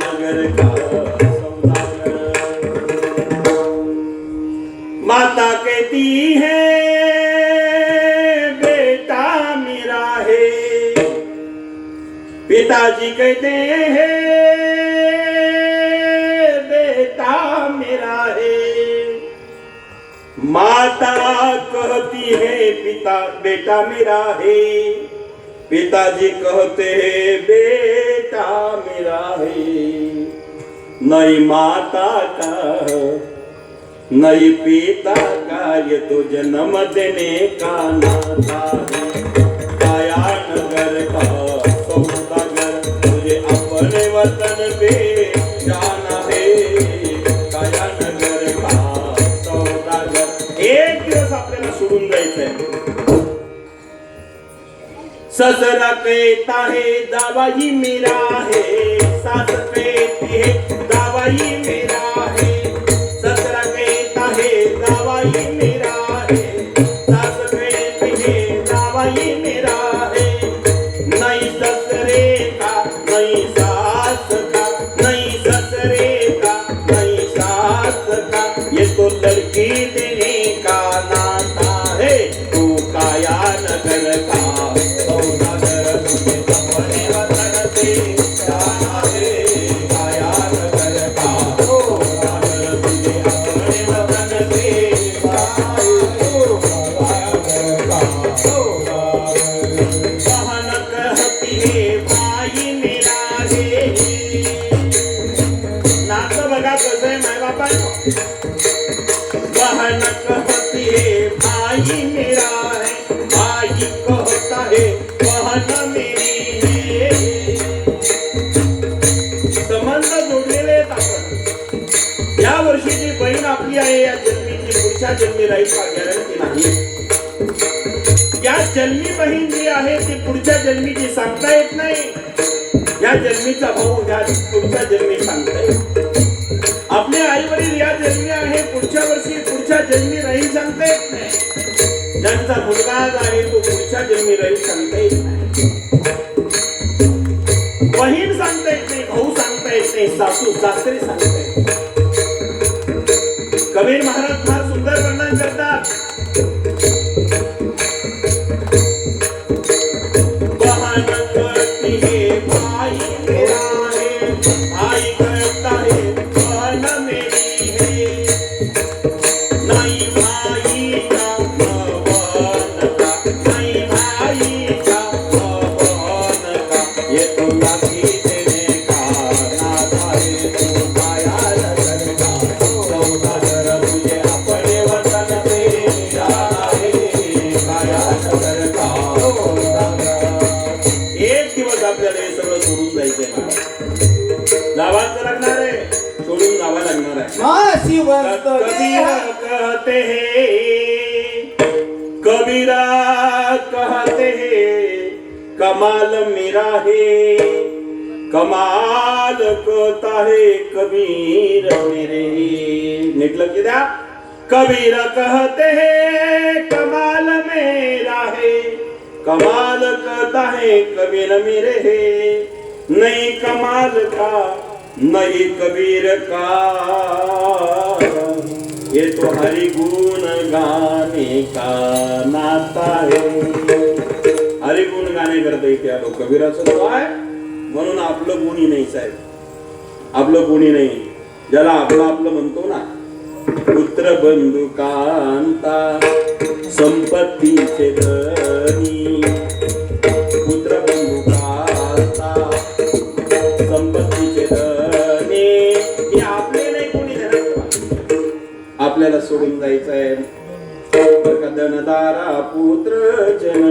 नगर का सौदागर. माता कहती है बेटा मेरा है. पिताजी कहते हैं बेटा मेरा है. माता कहती है पिता बेटा मेरा है. पिताजी कहते हैं बेटा मेरा है. नहीं माता का नहीं पिता का ये तो जन्म देने का नाता है. काया नगर का सौदागर तुझे अपने वतन पे जाना है. काया नगर का सौदागर. एक दिवस आपल्याला सोडून जायचंय. ससरा कहता है दावाई मेरा है. सास कहती है दावाई मेरा है. ससरा कहता है दावाई मेरा है. सास कहती है दावाई मेरा है. नहीं ससरे का नहीं सास का नहीं ससरे का नहीं सास का ये तो लड़की देने का नाता है. तू काया नगर का सौदागर तुझे अपने वतन से जाना है. काया नगर का सौदागर तुझे अपने वतन से जाना है. काया नगर का सौदागर. बहन कहती है भाई मेरा है. नातं बघा कसं आहे माय बापांनो. बहन कहती है भाई मेरा है. भाई कहता है बहन मेरी है. संबंध जोडलेले आहेत आपण. या वर्षीची बहीण आपली आहे या जन्मीची पुढच्या जन्मी राहील का गॅरंटी नाही. या जन्मी बहीण जी आहे ती पुढच्या जन्मीची सांगता येत नाही. या जन्मीचा भाऊ या पुढच्या जन्मी सांगता येत. आपले आई वडील या जन्मी आहे पुढच्या वर्षी पुढच्या जन्मी राहील सांगता येत नाही. ज्यांचा मुलगा आहे तो पुढच्या जन्मी राहील सांगता येत नाही. बहीण सांगता येत नाही, भाऊ सांगता येत नाही, सासू सासरे सांगता येत नाही. कबीर महाराज फार सुंदर वर्णन करतात. बहन करती है भाई मेरा है, भाई करता है बहन मेरी है. नहीं भाई का बहन का, नहीं भाई का बहन का, ये तो लाठी देने का नाता है. तू माया लगन का सौदागर तुझे अपने वतन पे जाना है. माया लगन का सौदागर. एक दिवस आपल्याला हे सगळं सोडून जायचंय महाराज. जावाचं लागणार आहे, सोडून जावं लागणार आहे. मासी वस्त कबीरा कहते हैं, कबीरा कहते हैं, कमाल मेरा है, कमाल कहता है कबीर मेरे. नीट लक्ष द्या. कबीरा कहते हैं कमाल मेरा है, कमाल कहता है कबीर मेरे है. नहीं कमाल का नहीं कबीर का, ये तो हरि गुण गाने का नाता है. हरि गुण गाणे करता इथे आलो. कबीराचं तो आहे म्हणून आपलं गुणी नाही साहेब, आपलं गुणी नाही. ज्याला आपलं आपलं म्हणतो ना, पुत्र बंधू कांता संपत्तीचे धनी, पुत्र बंधू कांता संपत्तीचे धनी. हे आपले नाही कोणी देणार, आपल्याला सोडून जायचंय. धनदारा पुत्र जन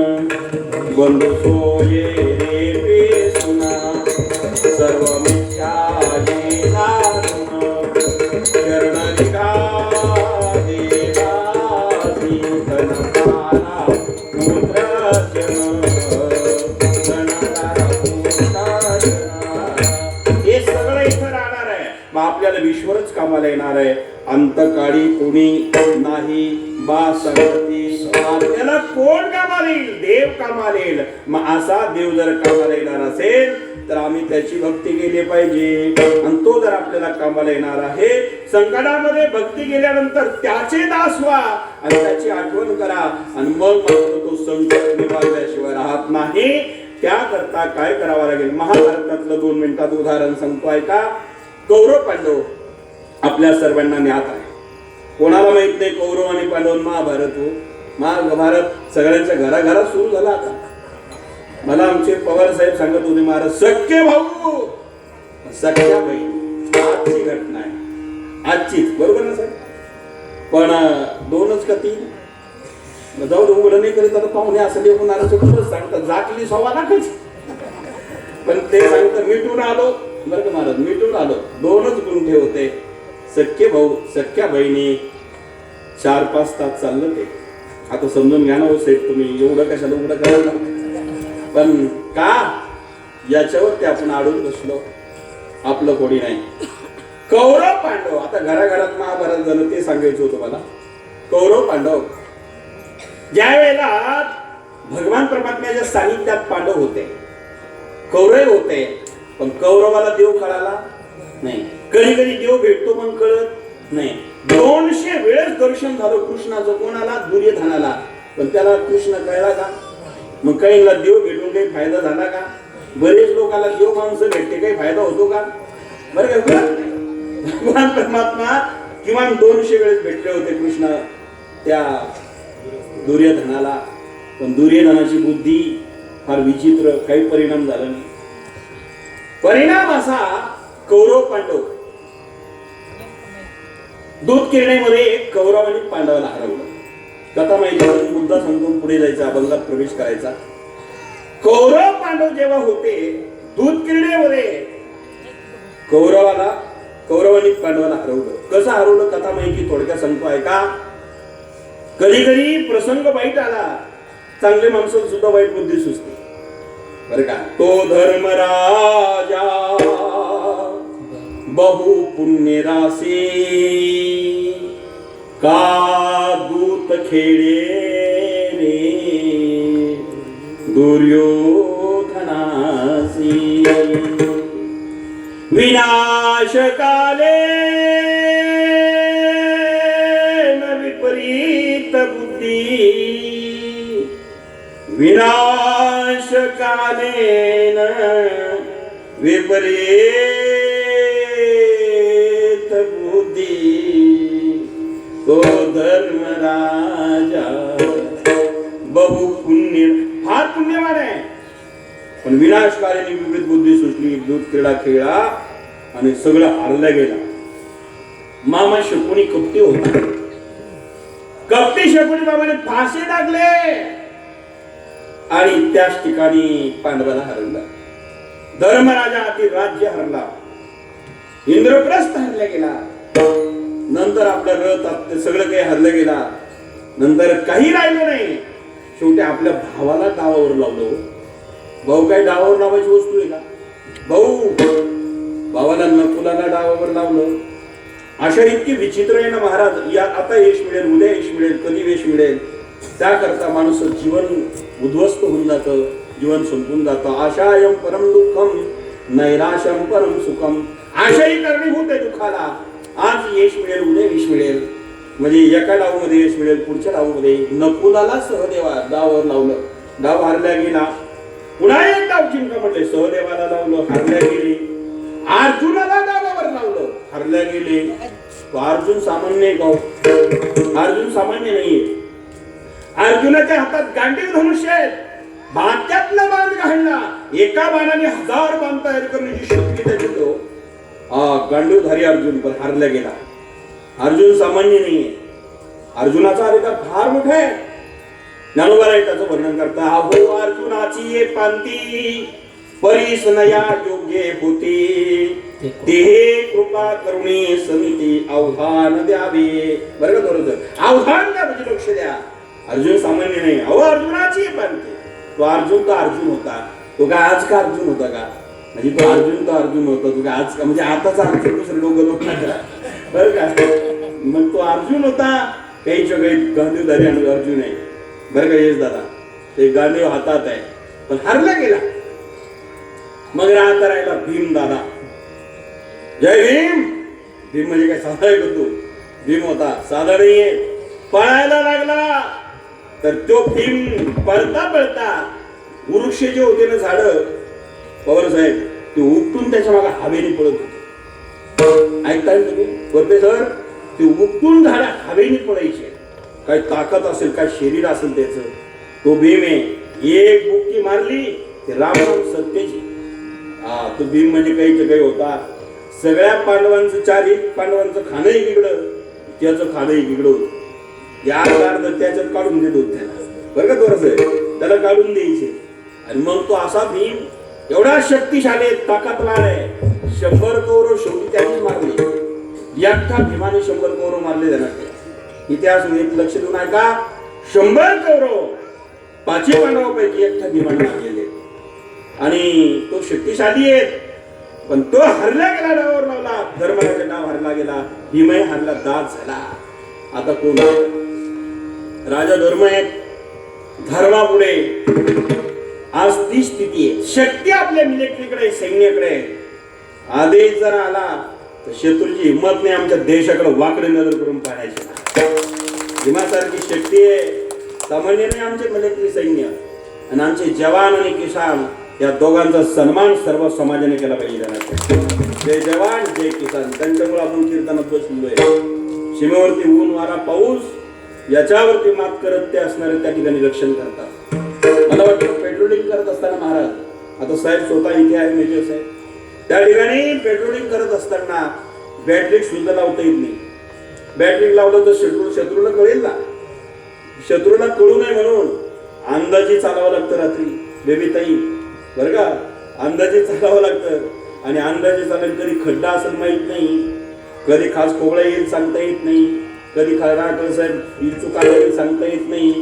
बंधू सोये रे पेसुना, सर्व मिथ्या गेला चरण लिखा देवासी. धनदारा पुत्र जन, धनदारा पुत्र जन. हे सगळं इथं राहणार आहे. मग आपल्याला ईश्वरच कामाला येणार आहे. अंतकाळी कोणी नाही बा संगती. आपल्याला कोण कामाला येईल? देव कामाला येईल. मग असा देव जर कामाला येणार असेल तर आम्ही त्याची भक्ती केली पाहिजे. आणि तो जर आपल्याला कामाला येणार आहे, संकटामध्ये भक्ती केल्यानंतर त्याचे दास व्हा आणि त्याची आठवण करा. आणि मग मात्र तो संकट निवारल्याशिवाय राहत नाही. त्याकरता काय करावं लागेल? महाभारतातलं 2 मिनिटात उदाहरण सांगतो ऐका. कौरव पांडव आपल्या सर्वांना ज्ञात आहे. कोणाला माहित नाही कौरव आणि पांडव महाभारत हो. महाभारत सगळ्यांच्या घराघरात सुरू झाला. आता मला आमचे पवार साहेब सांगत होते, महाराज सख्खे भाऊ सख्या बहीण आजची घटना आहे, आजचीच. बरोबर ना साहेब? पण 2च का 3 जाऊ उघड नाही करीत. आता पाहुणे असले होणार सांगतात जाकली 1.25 लाखाची. पण ते सांगतात मिटून आलो. बरं का महाराज, मिटून आलो. 2च गुंठे होते. सख्खे भाऊ सख्या बहिणी 4-5 तास चाललं ते. आता समजून घ्या ना हो सेठ, तुम्ही एवढं कशाला उघडं करायला. पण का याच्यावरती आपण अडून बसलो? आपलं कोणी नाही. कौरव पांडव, आता घराघरात महाभारत झालं ते सांगायचं होतं मला. कौरव पांडव ज्या वेळेला भगवान परमात्म्याच्या सानिध्यात पांडव होते, कौरव होते, पण कौरवाला देव कळाला नाही. कधी कधी देव भेटतो पण कळत नाही. 200 वेळेस दर्शन झालं कृष्णाचं. कोणाला? दुर्योधनाला. पण त्याला कृष्ण कळला का? मग काहींना देव भेटून काही फायदा झाला का? बरेच लोकांना देव माणसं भेटते, काही फायदा होतो का? बरं का? भगवान परमात्मा किमान 200 वेळेस भेटले होते कृष्ण त्या दुर्योधनाला. पण दुर्योधनाची बुद्धी फार विचित्र, काही परिणाम झाला नाही. परिणाम असा, कौरव पांडव दूध किरणेमध्ये कौरव आणि पांडवाला हरवलं. कथा माहिती, मुद्दा समजून पुढे जायचा, अभंगात प्रवेश करायचा. कौरव पांडव जेव्हा होते दूध किरणेमध्ये, कौरवाला कौरवांनी पांडवाला हरवलं. कसं हरवलं कथा माहिती थोडक्यात सांगतो ऐका. कधी कधी प्रसंग वाईट आला, चांगले माणसं सुद्धा वाईट बुद्धी सुचते बरं का. तो धर्मराजा बहु पुण्य रासे, का दूत खेळे रे दुर्योधनासी. विनाश काले न विपरीत बुद्धी, विनाश कालेन विपरीत बुद्धी. तो धर्मराजा बहु पुण्य, फार पुण्यवान आहे, पण विनाशकालीने विपरीत बुद्धी सुचली. दूध क्रीडा खेळला आणि सगळं हारला गेला. मामा शकुनी कपटी होता. कपटी शकुनी मामाने फाशी टाकले आणि त्याच ठिकाणी पांडवाला हरवला. धर्मराजा अति राज्य हरला, इंद्रप्रस्थ हरला गेला. नंतर आपला रथ सगळं काही हरलं गेला. नंतर काही राहिलं नाही. शेवटी आपल्या भावाला डावावर लावलं. भाऊ काय डावावर लावायची वस्तू आहे का? भावाला नकुलाला डावावर लावलं. अशा इतकी विचित्र आहे ना महाराज. या आता यश मिळेल, उद्या यश मिळेल, कधी यश मिळेल, त्याकरता माणूस जीवन उद्ध्वस्त होऊन जातं, जीवन संपून जातं. आशायम परम दुःखम नैराश्यम परम सुखम. आशाही कारणीभूत आहे दुःखाला. आज यश मिळेल, उद्या यश मिळेल, म्हणजे एका डावमध्ये यश मिळेल, पुढच्या डावमध्ये. नकुलाला सहदेवा डावावर लावलं, डाव हारला गेला. पुन्हा एक डाव जिंका म्हटले, सहदेवाला लावलं, हारल्या गेले. अर्जुनाला डावावर लावलं, हारल्या गेले. अर्जुन सामान्य गाव, अर्जुन सामान्य नाहीये. अर्जुनाच्या हातात गांडीव धनुष्य आहेत. बाक्यातला बाण घालला, एका बाणाने 1000 बाण तयार करण्याची शक्ती त्याच्यात. गांडीवधारी अर्जुन पण हारला गेला. अर्जुन सामान्य नाहीये. अर्जुनाचा अधिकार फार मोठा आहे. ज्ञानोबा त्याचं वर्णन करता. अहो अर्जुनाची ये पांती परीस नया योग्य होती, ते कृपा करुणी समिती आव्हान द्यावे. बरं का बरोबर, आव्हान द्या म्हणजे लक्ष द्या. अर्जुन सामान्य नाही. अहो अर्जुनाची ये पांती. तो अर्जुन होता. तो काय आज का अर्जुन होता का? म्हणजे तो अर्जुन होता. तो काय आज का म्हणजे आताच अर्जुन दुसरं डोकं करा बरं का. मग तो अर्जुन होता. काहीच्या काही गांधीवधारी अर्जुन आहे बरं का. येस दादा, ते गांधीव हातात आहे पण हारला गेला. मग राहिला भीम दादा. जय भीम. भीम म्हणजे काय साधा आहे का तू? भीम होता, साधा नाहीये. पळायला लागला तर तो भीम पळता वृक्ष जे होते ना झाड पवार साहेब, ते उपटून त्याच्या मागे हवेने पळत होते. ऐकताय तुम्ही वरते सर? ते उपटून झाड हवेने पळायचे. काय ताकद असेल, काय शरीर असेल त्याचं. तो भीम आहे. एक बुक्की मारली ते राम सत्याची. तो भीम म्हणजे काही होता. सगळ्या पांडवांचं 4 पांडवांचं खाणं एकीकडं, त्याचं खाणं एकीकडं होतं. या त्याच्यात काढून देत होत त्याला बरं का. थोडंसं त्याला काढून द्यायचे. आणि मग तो असा भीम एवढा शक्तिशाली ताकदवान आहे. 100 कौरव शेवटी त्यांनी मारले. एकटा भीमाने 100 कौरव मारले त्यांना. इतिहास लक्ष देऊन ऐका. 100 कौरव 5 पांडवांपैकी एकटा भीमाने मारलेले. आणि तो शक्तिशाली आहे पण तो हरला गेला. डावावर लावला. धर्मराजा डाव हरला गेला. भीमही हरला, दाद झाला. आता कोण? राजा धर्म आहे. धर्मापुढे आज ती स्थिती आहे. शक्ती आपल्या मिलिटरीकडे, सैन्याकडे. आदेश जर आला तर शत्रूची हिंमत नाही आमच्या देशाकडे वाकडे नजर करून पाहायची. भीमासारखी शक्ती आहे, सामान्य नाही आमचे मिलिटरी सैन्य. आणि आमचे जवान आणि किसान या दोघांचा सन्मान सर्व समाजाने केला पाहिजे. जय जवान जय किसान. त्यांच्यामुळे आपण कीर्तनात बसलोय. सीमेवरती ऊन वारा पाऊस याच्यावरती मात करत ते असणारे त्या ठिकाणी रक्षण करतात. मला वाटतं पेट्रोलिंग करत असताना महाराज, आता साहेब स्वतः इथे आहे मेजर साहेब, त्या ठिकाणी पेट्रोलिंग करत असताना बॅटरी सुद्धा लावता येत नाही. बॅटरी लावलं तर शत्रूला कळेल ना. शत्रूला कळू नये म्हणून अंदाजे चालावं लागतं रात्री. बेबी ताई बरं का, अंदाजे चालावं लागतं. आणि अंदाजे चालेल कधी खड्डा असेल माहित नाही, कधी खास कोवळा येईल सांगता येत नाही, कधी चुका येईल सांगता येत नाही,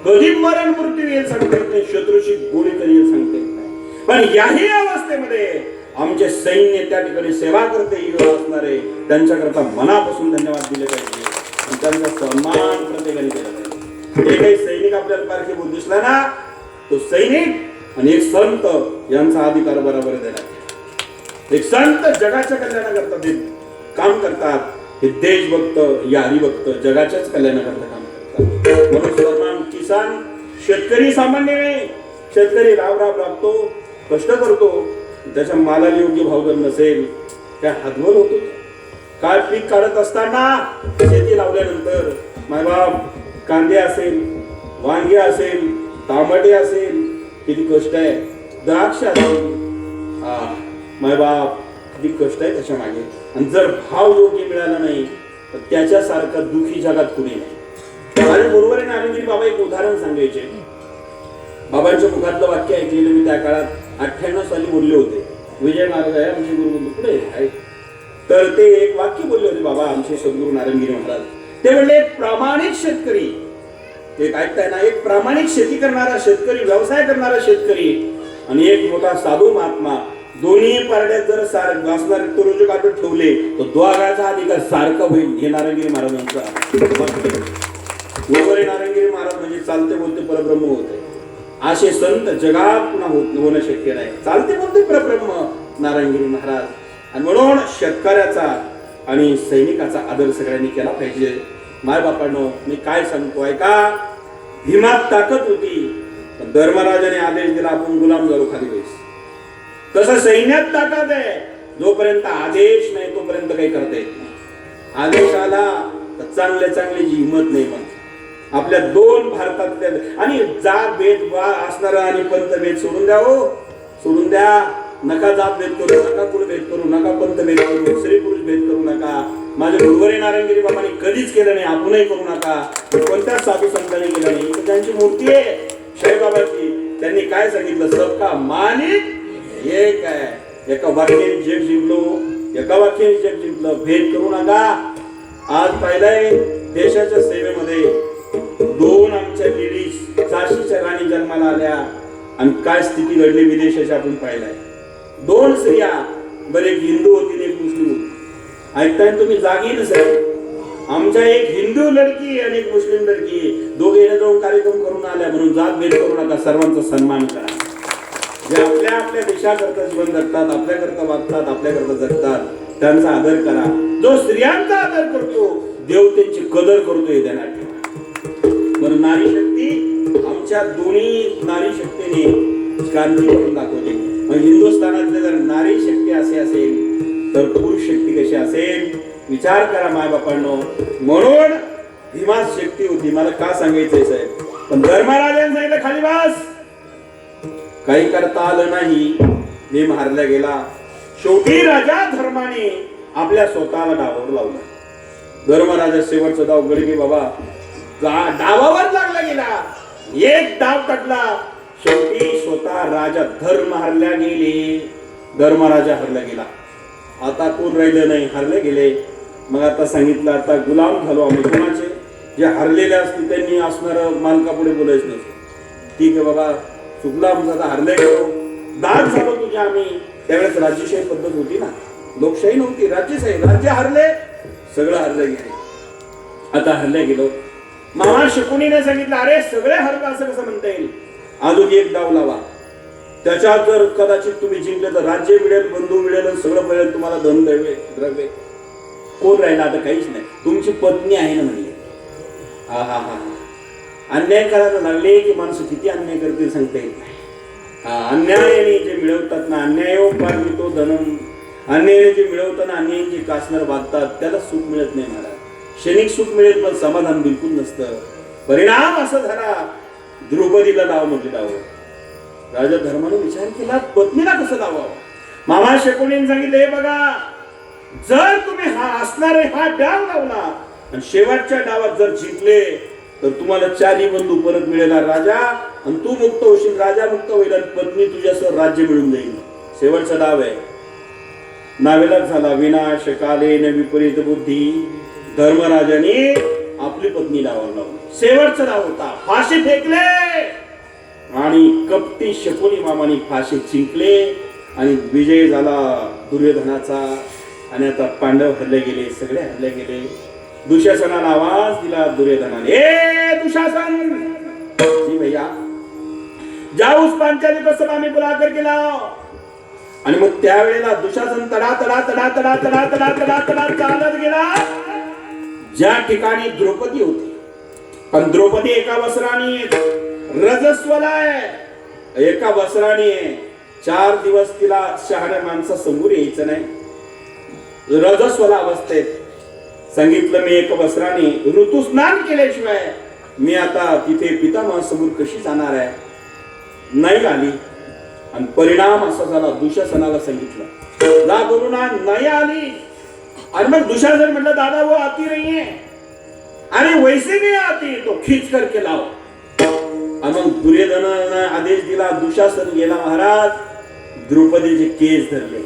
कधी मरण मृत्यू येईल सांगता येत नाही, शत्रूची गोळी कधी येईल सांगता येत नाही. पण याही अवस्थेमध्ये आमचे सैन्य त्या ठिकाणी सेवा करते असणारे त्यांच्याकरता मनापासून धन्यवाद दिले पाहिजे आणि त्यांचा सन्मान प्रत्येकाने केला पाहिजे. जे काही सैनिक आपल्याला पारखी दिसला ना, तो सैनिक आणि एक संत यांचा अधिकार बरोबर देण्यात. एक संत जगाच्या कल्याणाकरता ते काम करतात, हे देशभक्त या हरिभक्त जगाच्याच कल्याणाकरता काम करतात. म्हणून सन्मान किसान शेतकरी सामान्य नाही, शेतकरी राबतो, कष्ट करतो, त्याच्या मालाला योग्य भाव जर नसेल त्या हतबल होतो. काय पीक काढत असताना शेती लावल्यानंतर मायबाप कांदे असेल, वांगे असेल, टमाटे असेल, किती कष्ट आहे, द्राक्ष असेल, मायबाप किती कष्ट आहे त्याच्या मागे. आणि जर भाव योग्य मिळाला नाही तर त्याच्यासारखा दुःखी जगात कुणी नाही. आणि बरोबर आहे नारायणगिरी बाबा एक उदाहरण सांगायचे. बाबांच्या मुखातलं वाक्य ऐकलेलं मी त्या काळात 98 साली बोलले होते. विजय महाराज आहे आमचे गुरुबंधू पुढे आहे, तर ते एक वाक्य बोलले होते बाबा आमचे सद्गुरू नारायणगिरी महाराज. ते म्हणले एक प्रामाणिक शेतकरी, एक ऐकताय ना, एक प्रामाणिक शेती करणारा शेतकरी, व्यवसाय करणारा शेतकरी आणि एक मोठा साधू महात्मा, दोन्ही पारड्यात जर वाचणारे तरुण काढून ठेवले तर दोघांचा अधिकार सारखा होईल. हे नारायणगिरी महाराजांचा वगैरे. नारायणगिरी महाराज म्हणजे चालते बोलते परब्रह्म होते. असे संत जगात पुन्हा होणं शक्य नाही. चालते बोलते परब्रह्म नारायणगिरी महाराज. आणि म्हणून शेतकऱ्याचा आणि सैनिकाचा आदर सगळ्यांनी केला पाहिजे. मायबापांनो मी काय सांगतो ऐका. भीमात ताकद होती पण धर्मराजाने आदेश दिला आपण गुलाम झालो खाली बैस. तसं सैन्यात ताकद आहे, जोपर्यंत आदेश नाही तोपर्यंत काही करता येत नाही. आदेश आला तर चांगल्या चांगल्याची हिंमत नाही. मग आपल्या दोन भारतातल्या आणि जात भेद असणार आणि पंत भेद सोडून द्या, हो सोडून द्या. नका जात भेद करू नका, कुळ भेद करू नका, पंत भेद करू, स्त्री पुरुष भेद करू नका. माझे गुरुवारी नारायणगिरी बाबांनी कधीच केलं नाही, आपणही करू नका. कोणत्याच साधू संतांनी केलं नाही. त्यांची मूर्ती आहे शाईबाबाची. त्यांनी काय सांगितलं, सबका मालिक एक आहे. एका वाक्याने जग जिंकलो, एका वाक्याने जग जिंकलं. भेद करू नका. आज पाहिलंय देशाच्या सेवेमध्ये 2 आमच्या लेडीज झाशीच्या राणी जन्माला आल्या आणि काय स्थिती घडली विदेशाची आपण पाहिलाय. 2 स्त्रिया, बरे एक हिंदू होती एक मुस्लिम होती. ऐकताय तुम्ही, जागी नसेल. आमच्या एक हिंदू लडकी आणि एक मुस्लिम लडकी दोघे जाऊन कार्यक्रम करून आल्या. म्हणून जात भेद करू नका, सर्वांचा सन्मान करा. जे आपल्या आपल्या देशाकरता जीवन जगतात, आपल्याकरता वागतात, आपल्याकरता जगतात, त्यांचा आदर करा. जो स्त्रियांचा आदर करतो देव त्यांची कदर करतो हे ध्यानात ठेवा. म्हणून नारी शक्ती आमच्या दोन्ही नारी शक्तीने क्रांती करून दाखवते. मग हिंदुस्थानातले जर नारी शक्ती असे असेल तर पुरुष शक्ती कशी असेल विचार करा मायबापांनो. म्हणून भीमास शक्ती होती. मला का सांगायचंय साहेब, पण धर्मराजांनी सांगितलं खाली बस. काही करता आलं नाही, भीम हारला गेला. शेवटी राजा धर्माने आपल्या स्वतःला डावावर लावला. धर्मराजा शेवटचा डाव गडगे बाबा डावावर लागला गेला. एक डाव टाकला, शेवटी स्वतः राजा धर्म हरल्या गेले. धर्मराजा हरला गेला. आता कोण राहिलं नाही, हरले गेले. मग आता सांगितलं आता गुलाम झालो आम्ही. कोणाचे? जे हरलेले असतील त्यांनी असणार मालकापुढे बोलायचं नसतं. ठीक आहे बाबा चुकला आमचा, हरले गेलो, दाद झालो तुझ्या आम्ही. त्यावेळेस राज्यशाही पद्धत होती ना, लोकशाही नव्हती, राजेशाही. राज्य हरले, सगळं हरले गेले. आता हरले गेलो. मामा शकुनीने सांगितलं अरे सगळे हरलं असं कसं म्हणता येईल, अजून एक डाव लावा. त्याच्यात जर कदाचित तुम्ही जिंकले तर राज्य मिळेल, बंधू मिळेल, सगळं मिळेल तुम्हाला, धन द्रव्य. कोण राहिला आता? काहीच नाही. तुमची पत्नी आहे ना म्हणले. हा हा हा अन्याय करायला लागले की माणसं किती अन्याय करतील सांगता येत नाही. अन्यायाने जे मिळवतात ना, अन्याय पार्मितो धनम, अन्यायाने जे मिळवताना अन्यायाने जे कासणार बांधतात त्याला सुख मिळत नाही महाराज. क्षणिक सुख मिळेल पण समाधान बिलकुल नसतं. परिणाम असा झाला, द्रौपदीला डाव म्हणजे डाव. राजा धर्माने विचार केला पत्नीला कसं लावावं. मामा शकुनीने सांगितले बघा, जर तुम्ही हा असणारे हा डाव लावला आणि शेवटच्या डावात जर जिंकले तर तुम्हाला 4 बंधू परत मिळेल राजा, आणि तू मुक्त होशील, राजा मुक्त होईल आणि पत्नी तुझ्यासह राज्य मिळून जाईल. शेवटचा डाव आहे. नावेलाच झाला. विनाश कालेन विपरीत बुद्धी. धर्मराजाने आपली पत्नी डावाला लावली. शेवटचा डाव होता. फाशी फेकले आणि कपटी शकुनी मामाने फाशी जिंकले आणि विजय झाला दुर्योधनाचा. आणि आता पांडव हरले गेले, सगळे हरले गेले. दुशासनाला आवाज दिला दुर्योधनाने, ए दुशासन, जी भैया जाओ उस पांचाली को सभा में बुलाकर के लाओ. आणि मग त्यावेळेला दुशासन तडा तडा तडा तडा तडा तडा तडा तडा चालत गेला ज्या ठिकाणी द्रौपदी होती. पण द्रौपदी एका वस्त्राने रजस्वला आहे, एका वस्त्राने 4 दिवस तिला शहाण्या माणसा समोर यायचं नाही. रजस्वला अवस्थेत सांगितलं, मी एका वस्त्राने ऋतुस्नान केल्याशिवाय मी आता तिथे पितामहासमोर कशी जाणार आहे. नाही आली आणि परिणाम असा झाला. दुशासनाला सांगितलं ला गुरुना नाही आली. आणि मग दुशासन म्हटलं, दादा वो आती नहीं है. अरे वैसे नहीं आती तो खींच करके लाओ. आणि मग दुर्योधनाने आदेश दिला. दुशासन गेला महाराज, द्रौपदीचे केस धरले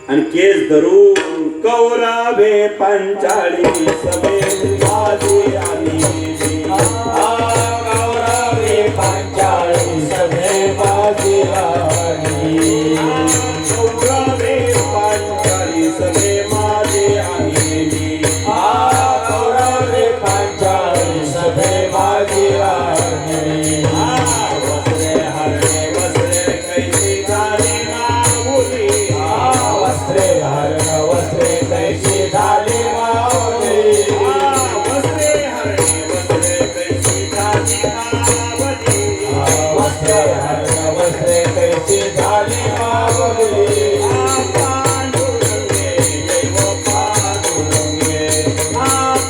आणि केस धरून कौरवे पंचाळी सभे माझे आली. कौरवे पंचाळी सभे माझे आली. कौरवे पंचाळी सभे माझे आली. कौरवे पंचाळी सभे माझे आली. वस्त्रे हरणे वस्त्रे कैसी झाली माऊली. वस्त्रे हरण वस्त्रे कैसी झाली माऊली. वस्त्रे हरणे वस्त्रे कैसी झाली माऊली. वस्त्रे हरण वस्त्रे कैसी झाली माऊली. पांडुरंगे जय पांडुरंगे.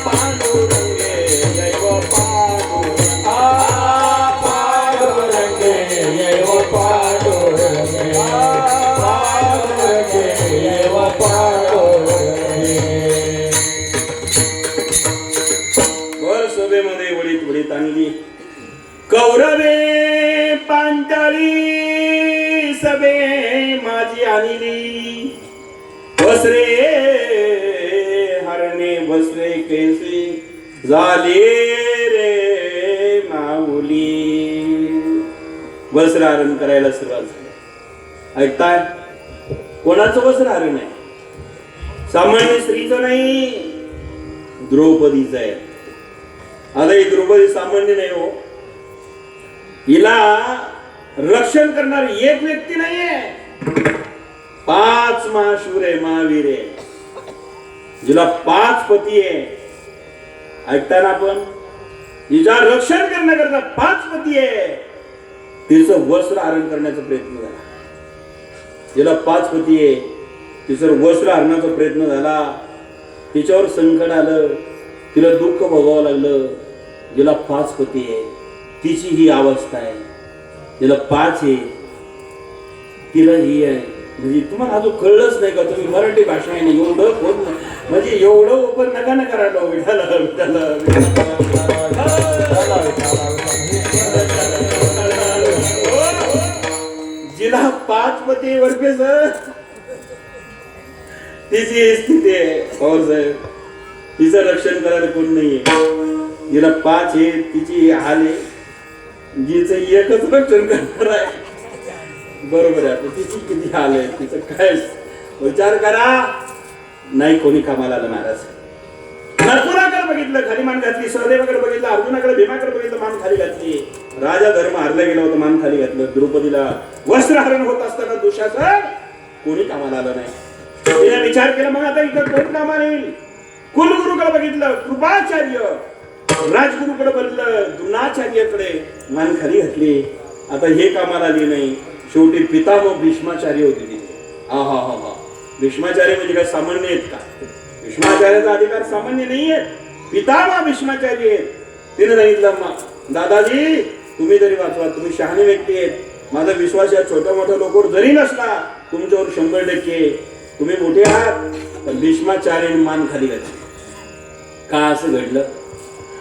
पांडुरंगे जय पांडुरंगे. पांडुरंगे जय पांडुरंगे. पांडुरंगे जय पांडुरंगे. वर सभेमध्ये वडीत वडीत आणली. कौरवे पांचाळी सभे माझी आणली. वस्त्रे हरणे वस्त्रे कैसे झाले रे माऊली. वस्त्रहरण करायला सुरुवात झाली. ऐकताय, कोणाचं वस्त्रहरण आहे? सामान्य स्त्रीचं नाही, द्रौपदीचं आहे. आता ही द्रौपदी सामान्य नाही हो. हिला रक्षण करणारी एक व्यक्ती नाहीये. 5 महाशूर आहे, महावीर आहे, जिला 5 पती आहे. ऐकताना आपण, हिच्या रक्षण करण्याकरता 5 पती आहे. तिचं वस्त्र हरण करण्याचा प्रयत्न झाला. जिला 5 पती आहे, तिचं वस्त्र हरणाचा प्रयत्न झाला. तिच्यावर संकट आलं, तिला दुःख भोगावं लागलं. जिला 5 पती आहे, तिची ही अवस्था आहे. जिला 5 आहे, तिला ही आहे. म्हणजे तुम्हाला अजून कळलंच नाही का? तुम्ही मराठी भाषा आहे ना, एवढं म्हणजे एवढं ओपन नका ना करायला. विठाला विठाला जिला 5 पती वरपे सर, तिची स्थिती आहे पवार साहेब. तिचं रक्षण करायला कोण नाहीये. जिला 5 आहे, तिची हाल आहे. जिचं एकच रक्षण करणार आहे, बरोबर आहे. तिची किती हाल आहे, तिचं काय विचार करा. नाही कोणी कामाला आलं महाराज. नरकुराकडे बघितलं, खाली मान घातली. सहदेवाकडे बघितलं, अर्जुनाकडे भीमाकडे बघितलं, मान खाली घातली. राजा धर्म हारला गेला होता, मान खाली घातलं. द्रौपदीला वस्त्रहरण होत असताना दुशासन कोणी कामाला आलं नाही. तिने विचार केला, मग आता इथं कोण कामाला येईल? कुलगुरूकडे बघितलं, कृपाचार्य. राजगुरूकडे बघितलं, द्रोणाचार्याकडे मान खाली घातली. आता हे कामाला आली नाही. शेवटी पितामह भीष्माचार्य होते तिथे. हा भीष्माचार्य म्हणजे काय सामान्य आहेत का? भीष्माचार्याचा अधिकार सामान्य नाहीये. पितामह भीष्माचार्य आहेत. तिने सांगितलं, दादाजी तुम्ही तरी वाचवा, तुम्ही शहाणे व्यक्ती आहेत. माझा विश्वास या छोट्या मोठ्या लोकांवर जरी नसला, तुमच्यावर 100% तुम्ही मोठे आहात. तर भीष्माचार्याने मान खाली घातली. का असं घडलं?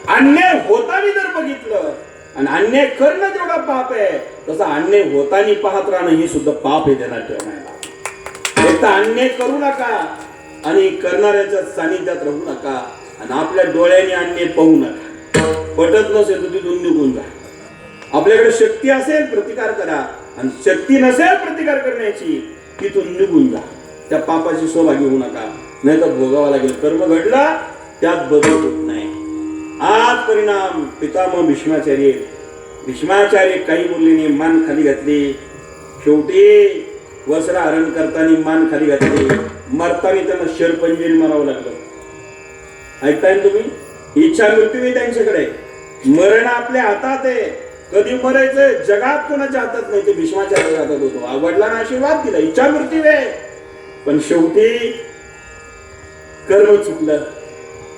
अन्याय होताना जर बघितलं, आणि अन्याय करणं जेवढा पाप आहे, तसं अन्याय होताना पाहत राहणं ही सुद्धा पाप आहे. त्यांना ठेवण्याला फक्त अन्याय करू नका आणि करणाऱ्याच्या सानिध्यात राहू नका आणि आपल्या डोळ्याने अन्याय पाहू नका. पटत नसेल तर तिथून निघून जा. आपल्याकडे शक्ती असेल प्रतिकार करा आणि शक्ती नसेल प्रतिकार करण्याची तिथून निघून जा. त्या पापाची सहभागी होऊ नका, नाही तर भोगावा लागेल. कर्म घडला त्यात बदल होत नाही. आज परिणाम पितामह भीष्माचार्य काही बोलले नाही, मान खाली घातली. शेवटी वस्त्र हरण करताना मान खाली घातली. मरताना त्यांना शरपंजेरी मारावं लागलं. ऐकताय ना तुम्ही? इच्छा मृत्यू आहे त्यांच्याकडे. मरण आपल्या हातात आहे. कधी मरायचं जगात कोणाच्या हातात नाही, ते भीष्माचार्याच्या हातात होतो. वडिलांना आशीर्वाद दिला, इच्छा मृत्यू आहे. पण शेवटी कर्म चुकलं,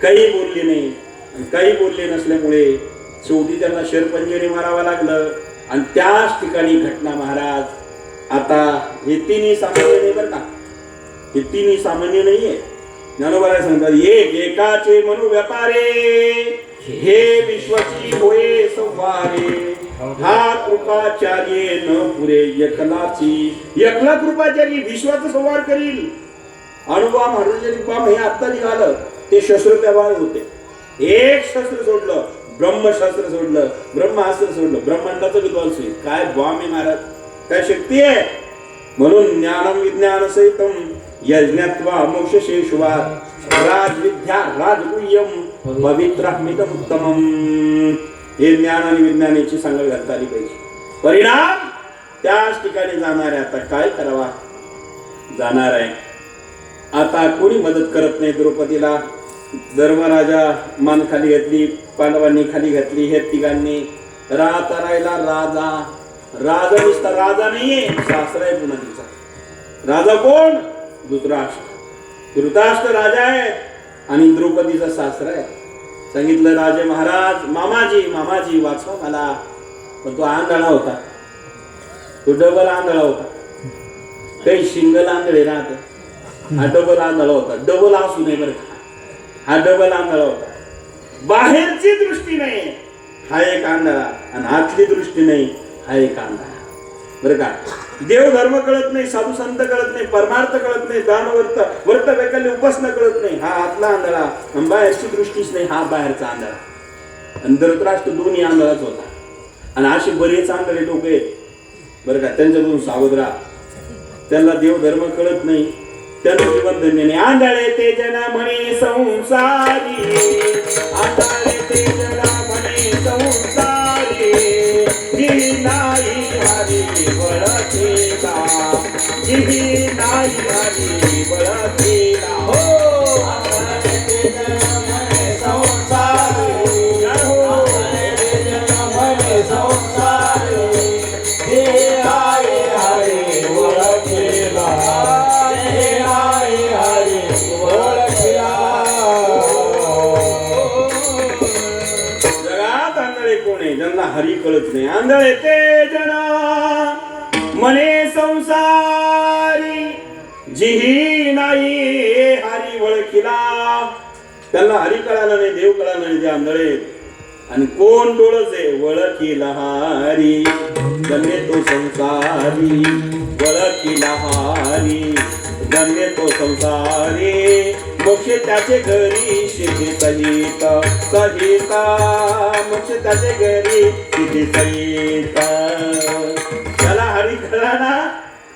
काही बोलले नाही. काही बोलले नसल्यामुळे शेवटी त्यांना शरपंजेरी मारावं लागलं. आणि त्याच ठिकाणी घटना महाराज. आता हे तिन्ही सामान्य नाही बरं का, हे तिन्ही सामान्य नाहीये. ज्ञानोबा सांगतात, एक एकाचे मनु व्यापारे, हे विश्वाची होय संवारे. हा कृपाचार्य न पुरे एकला कृपाचार्य विश्वाचा संवार करील. अनुभव महाराजांनी बाम हे आत्ता निघालं, ते शस्त्र व्यवहार होते. एक शस्त्र सोडलं, ब्रह्मशास्त्र सोडलं, ब्रह्मास्त्र सोडलं, ब्रह्मांडाचं विद्वांस होईल. काय बॉम्ब आहे महाराज, काय शक्ती आहे. म्हणून ज्ञानम विज्ञान सहितम यज्ञत्वा मोक्षशेषवाद राजविद्या राजगुह्यम पवित्रमिदम उत्तमम. हे ज्ञान आणि विज्ञानाची सांगड घालता आली पाहिजे. परिणाम त्याच ठिकाणी जाणार आहे. आता काय करावा, जाणार आहे. आता कोणी मदत करत नाही द्रौपदीला. धर्मराजा मान खाली घातली, पांडवांनी खाली घातली. हे तिघांनी राहता राहिला राजा. राजा नुसता राजा नाहीये, शास्त्र आहे पुन्हा तिचा. राजा कोण? धृतराष्ट्र. धृतराष्ट्र राजा आहे आणि द्रौपदीचा शास्त्र आहे. सांगितलं राजे महाराज, मामाजी वाचवा मला. पण तो आंधळा होता, तो डबल आंधळा होता. काही सिंगल आंधळे राहते, हा डबल आंधळा होता. डबल असू नये बरं का, हा डबल आंधळा होता. बाहेरची दृष्टी नाही हा एक आंधळा आणि आतली दृष्टी नाही हा एक आंधळा बरं का. देव धर्म कळत नाही, साधू संत कळत नाही, परमार्थ कळत नाही, दान वर्त वैकल्य उपासना कळत नाही, हा आतला आंधळा. आणि बाहेरची दृष्टीच नाही, हा बाहेरचा आंधळा. आणि धृतराष्ट्र दोन्ही आंधळाच होता. आणि असे बरेच आंधळे लोक आहेत बरं का, त्यांच्याकडून सावध राहा. त्यांना देव धर्म कळत नाही, त्यांना जीवन धन्य नाही. आंधळे ते जन म्हणे संसारी, आंधळे ते जन म्हणे संसारी. जी नाही हरी बळकेला, जी नाही हरी बळकेला. हो आंधळे ते जन म्हणे संसारी, आंधळे ते जन म्हणे संसारी. जी नाही हरी बळकेला, जगात आंधळे कोण आहे? ज्यांना हरी कळत नाही. आंधळे ते जन म्हणे संसारी, जिही नाही हरी ओळखिला. त्यांना हरी कळाला नाही, देव कळाला नाही, ते आंधळे. आणि कोण डोळस आहे? ओळखिला हरी धन्य तो संसारी, ओळखिला हरी धन्य तो संसारी. मोक्ष त्याचे घरी सिद्धी सहित सहित, मोक्ष त्याचे घरी सिद्धी सहित. त्याला हरी कळला ना,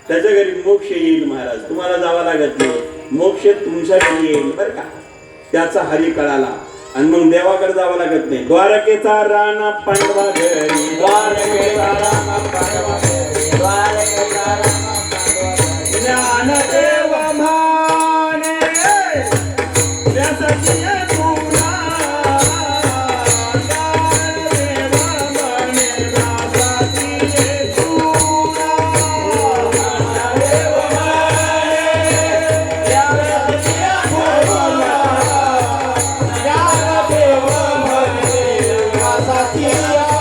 त्याच्या घरी मोक्ष येईल महाराज. तुम्हाला जावं लागत नाही, मोक्ष तुमच्या घरी येईल बरं का. त्याचा हरी कळाला आणि मग देवाकडे जावं लागत नाही. द्वारकेचा राणा पांडवा घरी, द्वारकेचा राणा पांडवा घरी, द्वारकेचा राणा पांडवा घरी. ज्ञानदेव माने व्यासाची तुला, ज्ञानदेव माने व्यासाची तुला, ज्ञानदेव माने व्यासाची तुला, ज्ञानदेव माने व्यासाची तुला.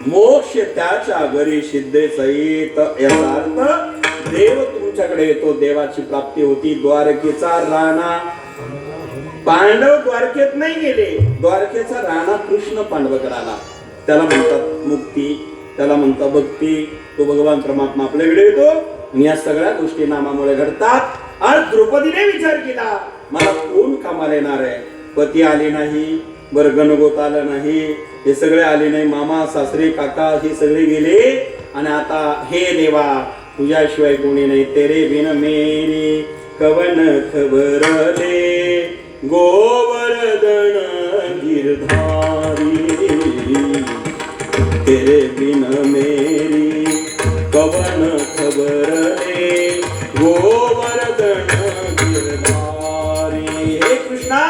मोक्ष त्याच्या घरी सिद्धे सहित. याचा अर्थ देव तुमच्याकडे येतो, देवाची प्राप्ती होती. द्वारकेचा राणा, पांडव द्वारकेत नाही गेले, द्वारकेचा राणा कृष्ण पांडवकडे आला. त्याला म्हणतात मुक्ती, त्याला म्हणतात भक्ती. तो भगवान परमात्मा आपल्याकडे येतो आणि या सगळ्या गोष्टी नामामुळे घडतात. आज द्रौपदीने विचार केला, मला कोण कामाला येणार आहे? पती आले नाही, बरं गणगोत आलं नाही, हे सगळे आले नाही, मामा सासरे काका हे सगळे गेले, आणि आता हे देवा तुझ्याशिवाय कोणी नाही. तेरे बिन मेरी कवन खबरले गोवर्धन गिरधारी. तेरे बिन मेरी कवन खबरले गोवर्धन गिरधारी. हे कृष्णा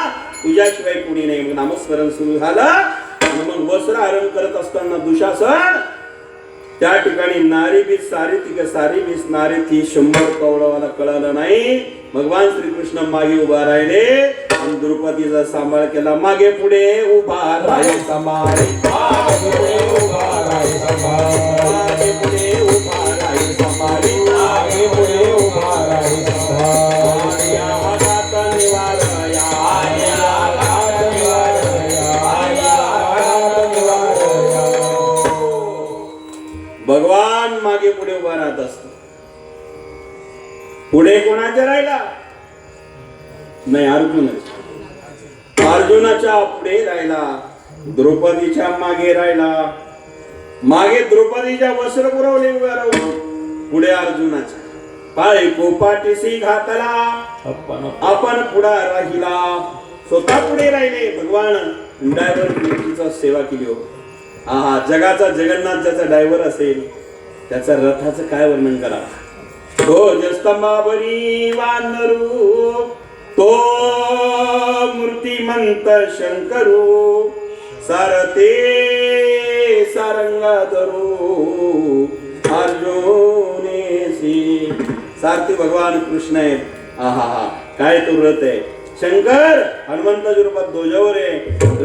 तुझ्याशिवाय कोणी नाही. मग नामस्मरण सुरू झालं आणि मग वस्त्र हरण करत असताना दुशासन त्या ठिकाणी नारी बीस सारी ती सारी बीस नारी ती 100 कवडावाला कळालं नाही. भगवान श्रीकृष्ण मागे उभा राहिले आणि द्रौपदीचा सांभाळ केला. मागे पुढे उभा राहिले सांभाळ, मागे पुढे उभा राही सांभाळ, मागे पुढे उभा राहिले सांभाळ, मागे पुढे उभा राही सांभाळ. या हातात निवार, या हात निवार, हात निवार. भगवान मागे पुढे उभा राहत असतो. पुढे कोणाच्या राहिला नाही? अर्जुनाच्या पुढे राहिला, द्रौपदीच्या मागे राहिला. मागे द्रौपदीच्या वस्त्र पुरवले उभा राहून, पुढे अर्जुनाच्या पाय कोपाटीसी घातला आपण पुढा राहिला. स्वतः पुढे राहिले. भगवान ड्रायव्हर सेवा केली हो. आहा, जगाचा जगन्नाथ ज्याचा ड्रायव्हर असेल त्याचा रथाचं काय वर्णन करा. तो जस्तंभावरी वानरू, तो मूर्तिमंत शंकरू, सारते सारंगाधरू अर्जुनेसी. सारथी भगवान कृष्ण आहेत. आहा, काय तो रथ आहे. शंकर हनुमंताच्या रूपात ध्वजावर आहे,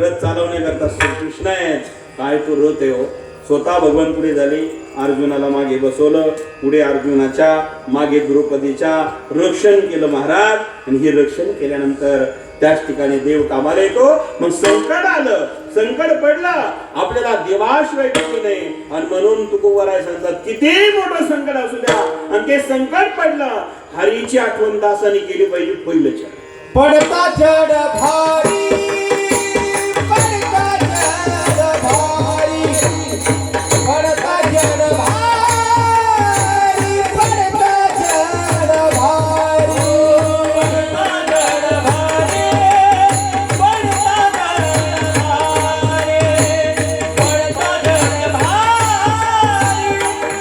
रथ चालवण्याकरता श्रीकृष्ण आहेत. काय तो रथ आहे हो. स्वतः भगवान पुढे झाले, अर्जुनाला मागे बसवलं. पुढे अर्जुनाच्या मागे द्रौपदीच्या रक्षण केलं महाराज. आणि हे रक्षण केल्यानंतर त्याच ठिकाणी देव कामाला येतो. मग संकट आलं, संकट पडलं, आपल्याला देवाशिवाय कोणी नाही. आणि म्हणून तुकोबराय सांगतात किती मोठं संकट असू द्या आणि ते संकट पडलं, हरीची आठवण दासाने केली पाहिजे. पहिलं पडता जड भारी, पडता जड भारी, पडता जड भारी, पडता जड भारी, पडता जड भारी, पडता जड भारी, पडता जड भारी,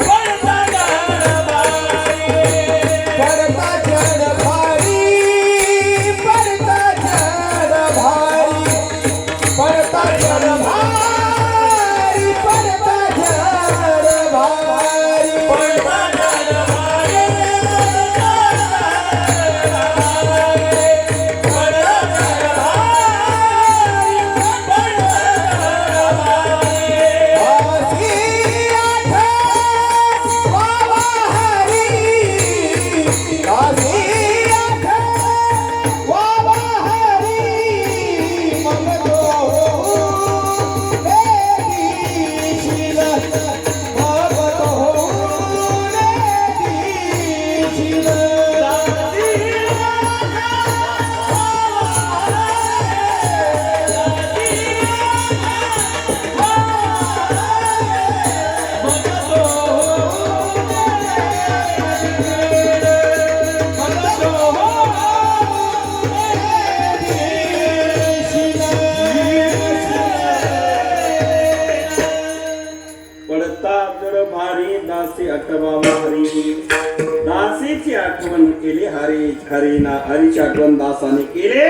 पडता जड भारी, पडता जड भारी, पडता जड भारी, पडता जड भारी, पडता जड भारी, पडता जड भारी, पडता जड भारी, पडता जड भारी. आसी आठ बाबा हरी, आसी आठ बाबा हरी, मंगलो रे दिशील, भगतो रे दिशील. पडता जड भारी दासी आठवा हरी. दासीची आठवण केली हरी, हरीची आठवण दासाने केले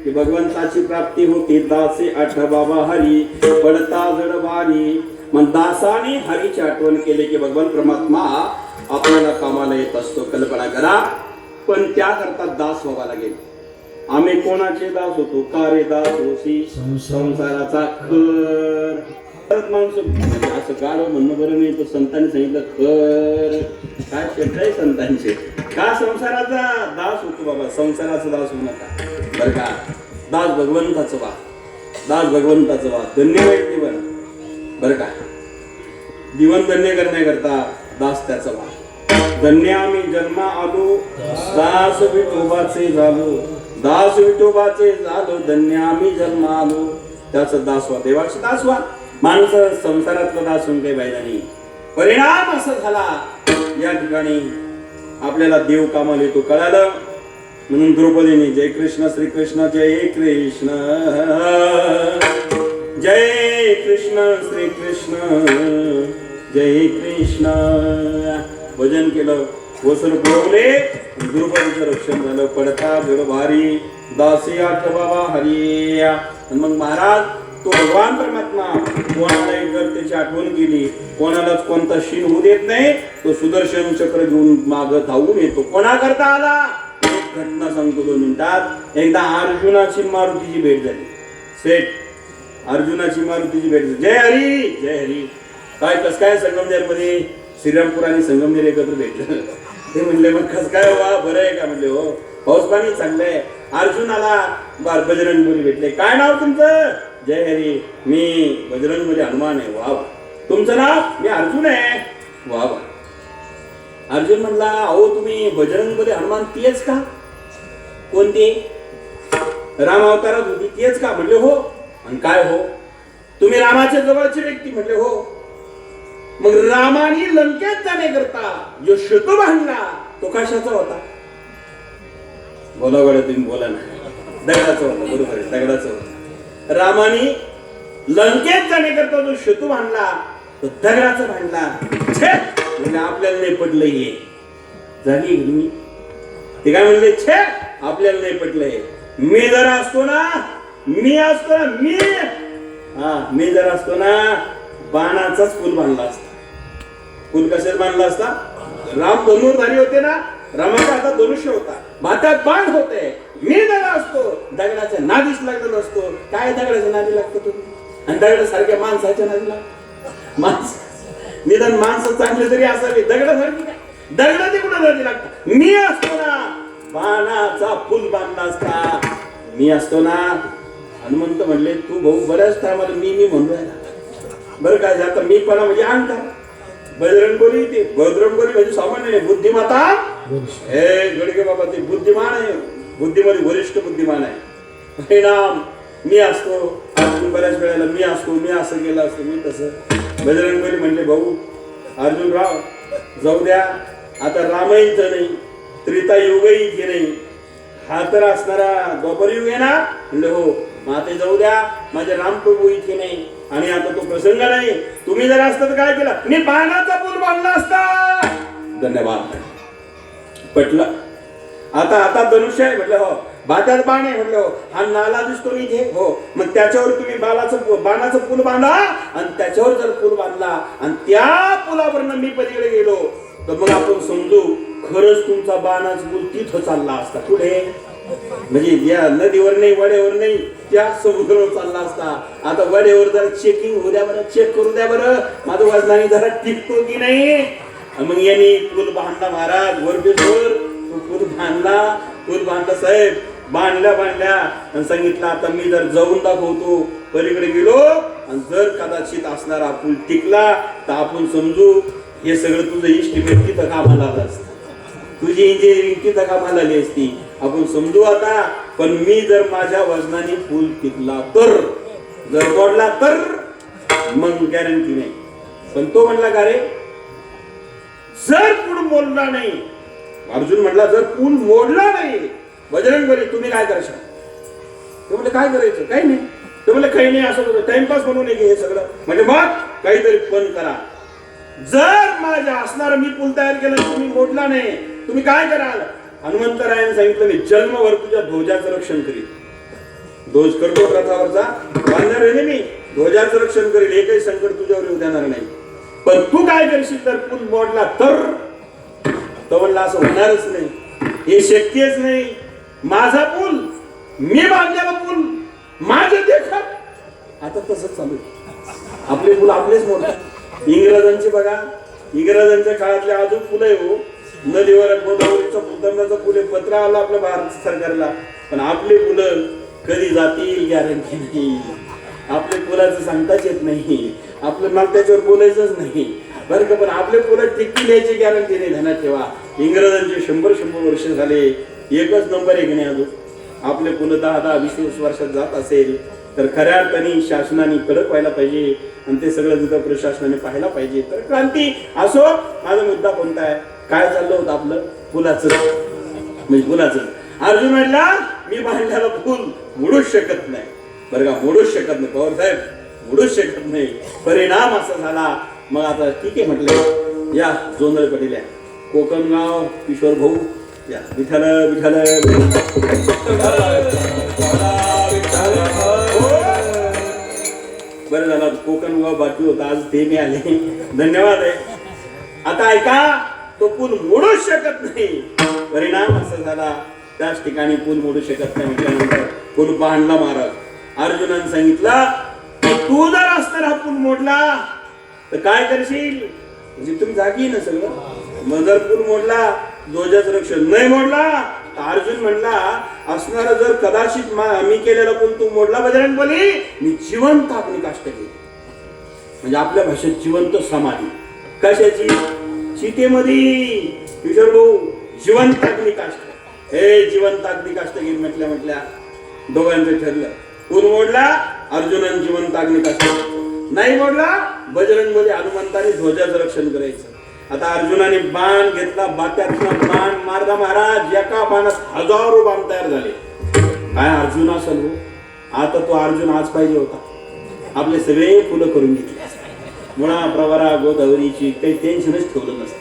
की भगवंताची प्राप्ती होती. दासी आठवा हरी, पडता जड भारी. मग दासाने हरीची आठवण केली की भगवान परमात्मा आपल्याला कामाला येत असतो. कल्पना करा. पण त्याकरता दास व्हावा लागेल. आम्ही कोणाचे दास होतो? का रे दास होसी संसाराचा खर. परत माणसं असं गाडो म्हणणं बरं नाही, तो संतांनी सांगितलं खर काय शब्द आहे संतांचे. का संसाराचा दास होतो बाबा, संसाराचा दास होऊ नका बरं का. दास भगवंताचं वा, दास भगवंताचं वा, धन्य वाईट जीवन बरं का. जीवन धन्य करण्याकरता दास त्याचं वा. धन्य आम्ही जन्मा आलो, दास विठोबाचे झालो, दास विठोबाचे झालो, धन्य आम्ही जन्मा आलो. त्याचं दास व्हा, देवाचं दास व्हा. माणूस संसारातला दास होऊन काही फायदा नाही. परिणाम असा झाला या ठिकाणी आपल्याला देव कामाला येतो कळालं. म्हणून द्रौपदीने जय कृष्ण श्रीकृष्ण जय कृष्ण, जय कृष्ण श्रीकृष्ण जय कृष्ण भजन केलं, वसर पुरवले, द्रौपदीचं रक्षण झालं. पडता जड भारी दासी आठवावा हरी. आणि मग महाराज तो भगवान परमात्मा कोणालाही जर त्याची आठवण केली, कोणालाच कोणता शीन होऊ देत नाही, तो सुदर्शन चक्र घेऊन माग धावून येतो. कोणाकरता आला? एक घटना सांगतो 2 मिनिटात. एकदा अर्जुनाची मारुतीची भेट झाली. सेठ अर्जुनाची मारुतीची भेट झाली. जय हरी जय हरी. काय कस काय संगमनेर मध्ये श्रीरामपूर आणि संगमनेर एकत्र भेटलं. ते म्हणले मग कस काय वा बरं आहे का? म्हणले हो पाऊस पाणी चांगलंय. अर्जुनाला बजरंगबली भेटले. काय नाव तुमचं? जय हरी. मी बजरंगबली हनुमान आहे. वा. तुमचं नाव? मी अर्जुन आहे. वा वा. अर्जुन म्हणला अहो तुम्ही बजरंगबली हनुमान तेच का? कोणते? राम अवतारात होती तेच का? म्हणले हो. आणि काय हो? तुम्ही रामाच्या जवळची व्यक्ती? म्हणले हो. मग रामाने लंकेत जाण्याकरता जो शेतू बांधला तो कशाचा होता? बोला बरं तुम्ही बोला ना. दगडाचा होता. बरोबर आहे, दगडाचा होता. रामाने लंकेत जाण्याकरता जो शेतू बांधला तो दगडाचा बांधला. छे म्हणजे आपल्याला नाही पटलं हे. जागी तुम्ही ते काय म्हणले? छे आपल्याला नाही पटलंय. मी जर असतो ना, मी जर असतो ना बाणाचाच पूल बांधला असता. पूल कशात बांधला असता? राम धनुर्धारी होते ना, रामाच्या हातात धनुष्य होता, भातात बाण होते. मी जर असतो दगडाच्या नादीच लागलेलो असतो. काय दगडाच्या नादी लागतो तुम्ही? आणि दगड सारख्या माणसाच्या नादी लागतो. निदान माणसं चांगले तरी असावे, दगडासारखी काय? दगड ते कुठं नादी लागतात? मी असतो ना बाणाचा पूल बांधला असता. मी असतो ना. हनुमंत म्हणले तू भाऊ बऱ्याच टायमाला मी म्हणून राहिला बरं काय. आता मी पण म्हणजे अहंकार. बजरंगबली ते बजरंगबली म्हणजे सामान्य नाही, बुद्धिमत्ता. हे गडगे बाबा ते बुद्धिमान आहे, बुद्धीमध्ये वरिष्ठ बुद्धिमान आहे. परिणाम मी असतो. अर्जुन बऱ्याच वेळेला मी असतो, मी असं केलं असतं, मी तसं. बजरंगबली म्हणले भाऊ अर्जुनराव जाऊ द्या, आता रामही इथं नाही, त्रेतायुगही इथे नाही, हा तर असणारा द्वापर युग आहे ना. म्हणले हो. मग आता जाऊ द्या, माझे रामप्रभू इथे नाही आणि आता तो प्रसंग नाही. तुम्ही जर असतं तर काय केलं? मी बाणाचा पूल बांधला असता. धन्यवाद. पटलं. आता धनुष्य आहे. म्हटलं हो. भात्यात बाण आहे. म्हटलं हो. हा नाला दिसतो इथे. हो. मग त्याच्यावर तुम्ही बाणाचं पूल बांधा आणि त्याच्यावर जर पूल बांधला आणि त्या पुलावरनं मी पलीकडे गेलो तर मग आपण समजू खरंच तुमचा बाणाचा पूल तिथं चालला असता. पुढे म्हणजे या नदीवर नाही, वड्यावर नाही, त्या समुद्रावर चालला असता. आता वड्यावर जरा चेकिंग होऊ द्या बरं, चेक करू द्या बरं, माझं वजनाने जरा टिकतो की नाही. मग यांनी पूल बांधला महाराज. वरदेश्वर पूल बांधला साहेब. बांधल्या आणि सांगितलं आता मी जर जाऊन दाखवतो. पलीकडे गेलो आणि जर कदाचित असणारा पूल टिकला तर आपण समजू हे सगळं तुझं इस्टिमेट तिथं कामाला आलं असतं, तुझी इंजिनिअरिंग तिथं कामाला आली असती. आपण समजू आता. पण मी जर माझ्या वजनाने पूल टिकला तर, जर मोडला तर मग गॅरंटी नाही. पण तो म्हणला का रे जर पूल मोडला नाही. अर्जुन म्हणला जर पूल मोडला नाही बजरंगबली तुम्ही काय करशाल? ते म्हणले काय करायचं? काही नाही. ते म्हणले काही नाही, असं टाइमपास म्हणून हे सगळं. म्हणजे मग काहीतरी पण करा. जर माझ्या असणार मी पूल तयार केला तुम्ही मोडला नाही, तुम्ही काय कराल? हनुमंतरायाने सांगितलं मी जन्मभर तुझ्या ध्वजाचं रक्षण करीन. ध्वज करतो रथावरचा बांधणार आहे मी, ध्वजाचं रक्षण करेल, एकही संकट तुझ्यावर येऊ देणार नाही. पण तू काय करशील तर पूल मोडला तर? तो म्हणला असं होणारच नाही, हे शक्यच नाही. माझा पूल, मी बांधलेला पूल माझे देखत. आता तसंच चालू आपले फुलं आपलेच मोडतात. इंग्रजांची बघा, इंग्रजांच्या काळातले अजून फुलं आहे हो. नदीवर गोदावरीचं फुलंचं फुले पत्र आलं आपल्या भारत सरकारला, पण आपले फुलं कधी जातील गॅरंटी नाही. आपल्या फुलाचं सांगताच येत नाही, आपलं मग त्याच्यावर बोलायचंच नाही बरं का. पण आपले फुलं टिकतील याची गॅरंटी नाही, ध्यानात ठेवा. इंग्रजांचे 100 वर्ष झाले, एकच नंबर आहे की नाही अजून. आपले फुलं 10, 20 वर्षात जात असेल तर खऱ्या अर्थाने शासनाने कडक व्हायला पाहिजे आणि ते सगळं दुधा प्रशासनाने पाहायला पाहिजे. तर क्रांती असो. माझा मुद्दा कोणता आहे, काय चाललं होतं आपलं फुलाचं, म्हणजे फुलाचं. अर्जुन म्हणला मी बांधलेलं फुल मोडूच शकत नाही बरं का, मोडूच शकत नाही पवार साहेब, मोडूच शकत नाही. परिणाम असा झाला. मग आता ठीक आहे म्हटलं, या जोंधळे पाटील या, कोकणगाव किशोर भाऊ या, विठाल विठाल बरं झालं कोकणगाव बाकी होता, आज ते मी आले, धन्यवाद आहे. आता ऐका, तो पूल मोडूच शकत नाही. परिणाम असा झाला, त्याच ठिकाणी पूल मोडू शकत नाही म्हटल्यानंतर पूल बांधला महाराज. अर्जुनाने सांगितलं तू जर असताना हा पूल मोडला तर काय करशील, म्हणजे तुम्ही जागी ना सगळं. मग जर पूल मोडला, ध्वजाचं रक्षण नाही मोडला, तर अर्जुन म्हणला असणार जर कदाचित मी केलेला पूल तू मोडला बजरंगबली, मी जिवंत आपली काष्ट केली. म्हणजे आपल्या भाषेत जिवंत समाधी कशाची, चितेमध्ये. किशोर भाऊ जिवंत अग्नी काष्ट, हे जिवंत अग्नी काष्ट घेऊन म्हटल्या दोघांचं ठरलं. पूल मोडला, अर्जुनाने जिवंत अग्नी काष्ट, नाही मोडला बजरंगबली हनुमंताने ध्वजाचं रक्षण करायचं. आता अर्जुनाने बाण घेतला, बात्यातनं बाण मारला महाराज, एका बाणात 1000 बाण तयार झाले. काय अर्जुन असेल हो. आता तो अर्जुन आज पाहिजे होता, आपले सगळे फुलं करून घेतले. मुळा प्रवरा गोदावरीची काही टेन्शनच ठेवलं नसतं,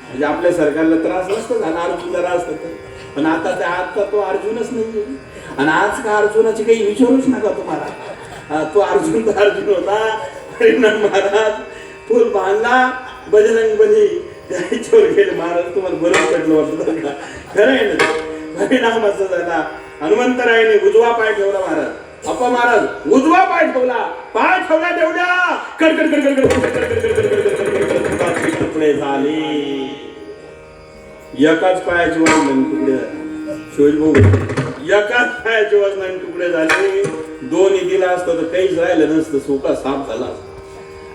म्हणजे आपल्या सरकारला त्रास नसतो झाला अर्जुन जरा असतं तर. पण आता तो अर्जुनच नाही. आणि आज का अर्जुनाची काही विचारूच नका तुम्हाला, तो अर्जुन तर अर्जुन होता. परिणाम महाराज पूल बांधला, बजरंगबली त्याच्यावर गेले महाराज. तुम्हाला बरोबर पडलं वाटतं का, खरं आहे ना. परिणाम असा झाला, हनुमंतरायाने उजवा पाय ठेवला महाराज. अप्पा महाराज उजवा पाय ठेवला, पाय ठेवला तेवढ्या तुकडे झाले. एकाच पायाचे वजन तुकडे झाले. शिवाजी भाऊ एकाच पायाचे वजन तुकडे झाले. दोन्ही दिला असतं तर काहीच राहिलं नसतं, सोका साफ झाला.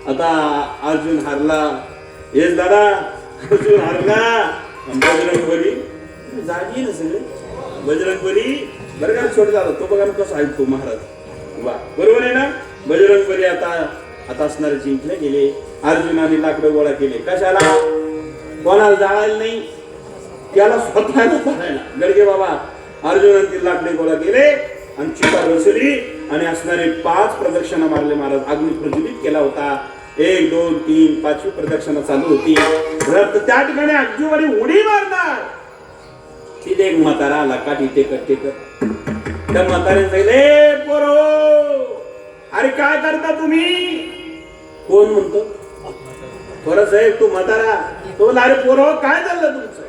आता अर्जुन हारला. हेच दादा अर्जुन हारला. बजरंगबली जागी ना सगळे. बजरंगबली बरं का छोट झाला तो बघा कसं ऐकतो महाराज. वा बरोबर आहे ना. बजरंगबली आता असणारे जिंकले गेले. अर्जुनाने लाकडं गोळा केले. कशाला, कोणाला जाळायला नाही, त्याला स्वतःला जाळायला. गडगे बाबा अर्जुनाने ती लाकडे गोळा केले आणि चिता रचली आणि असणारे 5 प्रदक्षिणा मारले महाराज. अग्नी प्रज्वलित केला होता. 1, 2, 3, 5वी प्रदक्षिणा चालू होती. त्या ठिकाणी अग्नीवारी उडी मारणार. तिथे एक म्हातारा आला काठी टेकत. त्या म्हाताऱ्याने सांगितले पोरो अरे काय करता तुम्ही. कोण म्हणतो, थोडा साहेब तू म्हातारा. तो अरे पोरो काय चाललं तुमचं.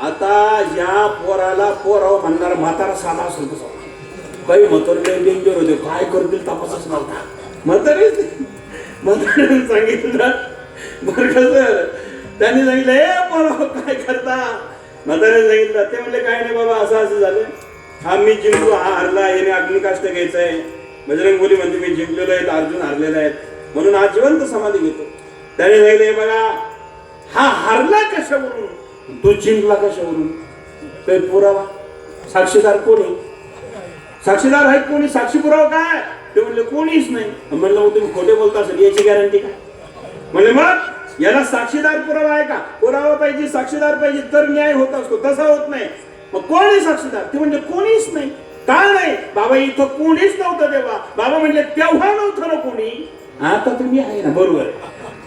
आता या पोराव म्हणणारा म्हातारा साधा असेल तसा. काही म्हातारे डेंजर होते, काय करतील तपासच नव्हता. म्हाताऱ्याने सांगितलं बरं का सर. त्यांनी सांगितलं हे पोराव काय करता. म्हाताऱ्याने सांगितलं. ते म्हणले काय नाही बाबा असं झालं. हा मी जिंकलो, हा हरला, याने अग्निकाष्ट घ्यायचा आहे. बजरंगबली म्हणजे मी जिंकलेलो आहे, अर्जुन हरलेला आहे, म्हणून हा जिवंत समाधी घेतो. त्याने सांगितले बघा हा हरला कशावरून, तो जिंकला कशावरून, काही पुरावा साक्षीदार कोणी, साक्षीदार आहेत कोणी, साक्षी पुरावा काय. ते म्हणले कोणीच नाही. म्हणलं मग तुम्ही खोटे बोलता असेल याची गॅरंटी काय. म्हणले मग याला साक्षीदार पुरावा आहे का. पुरावा पाहिजे, साक्षीदार पाहिजे तर न्याय होत असतो, तसा होत नाही. मग कोण आहे साक्षीदार. ते म्हणजे कोणीच नाही. का नाही बाबा, इथं कोणीच नव्हतं तेव्हा. बाबा म्हणले तेव्हा नव्हतं ना कोणी, आता तर मी आहे ना. बरोबर.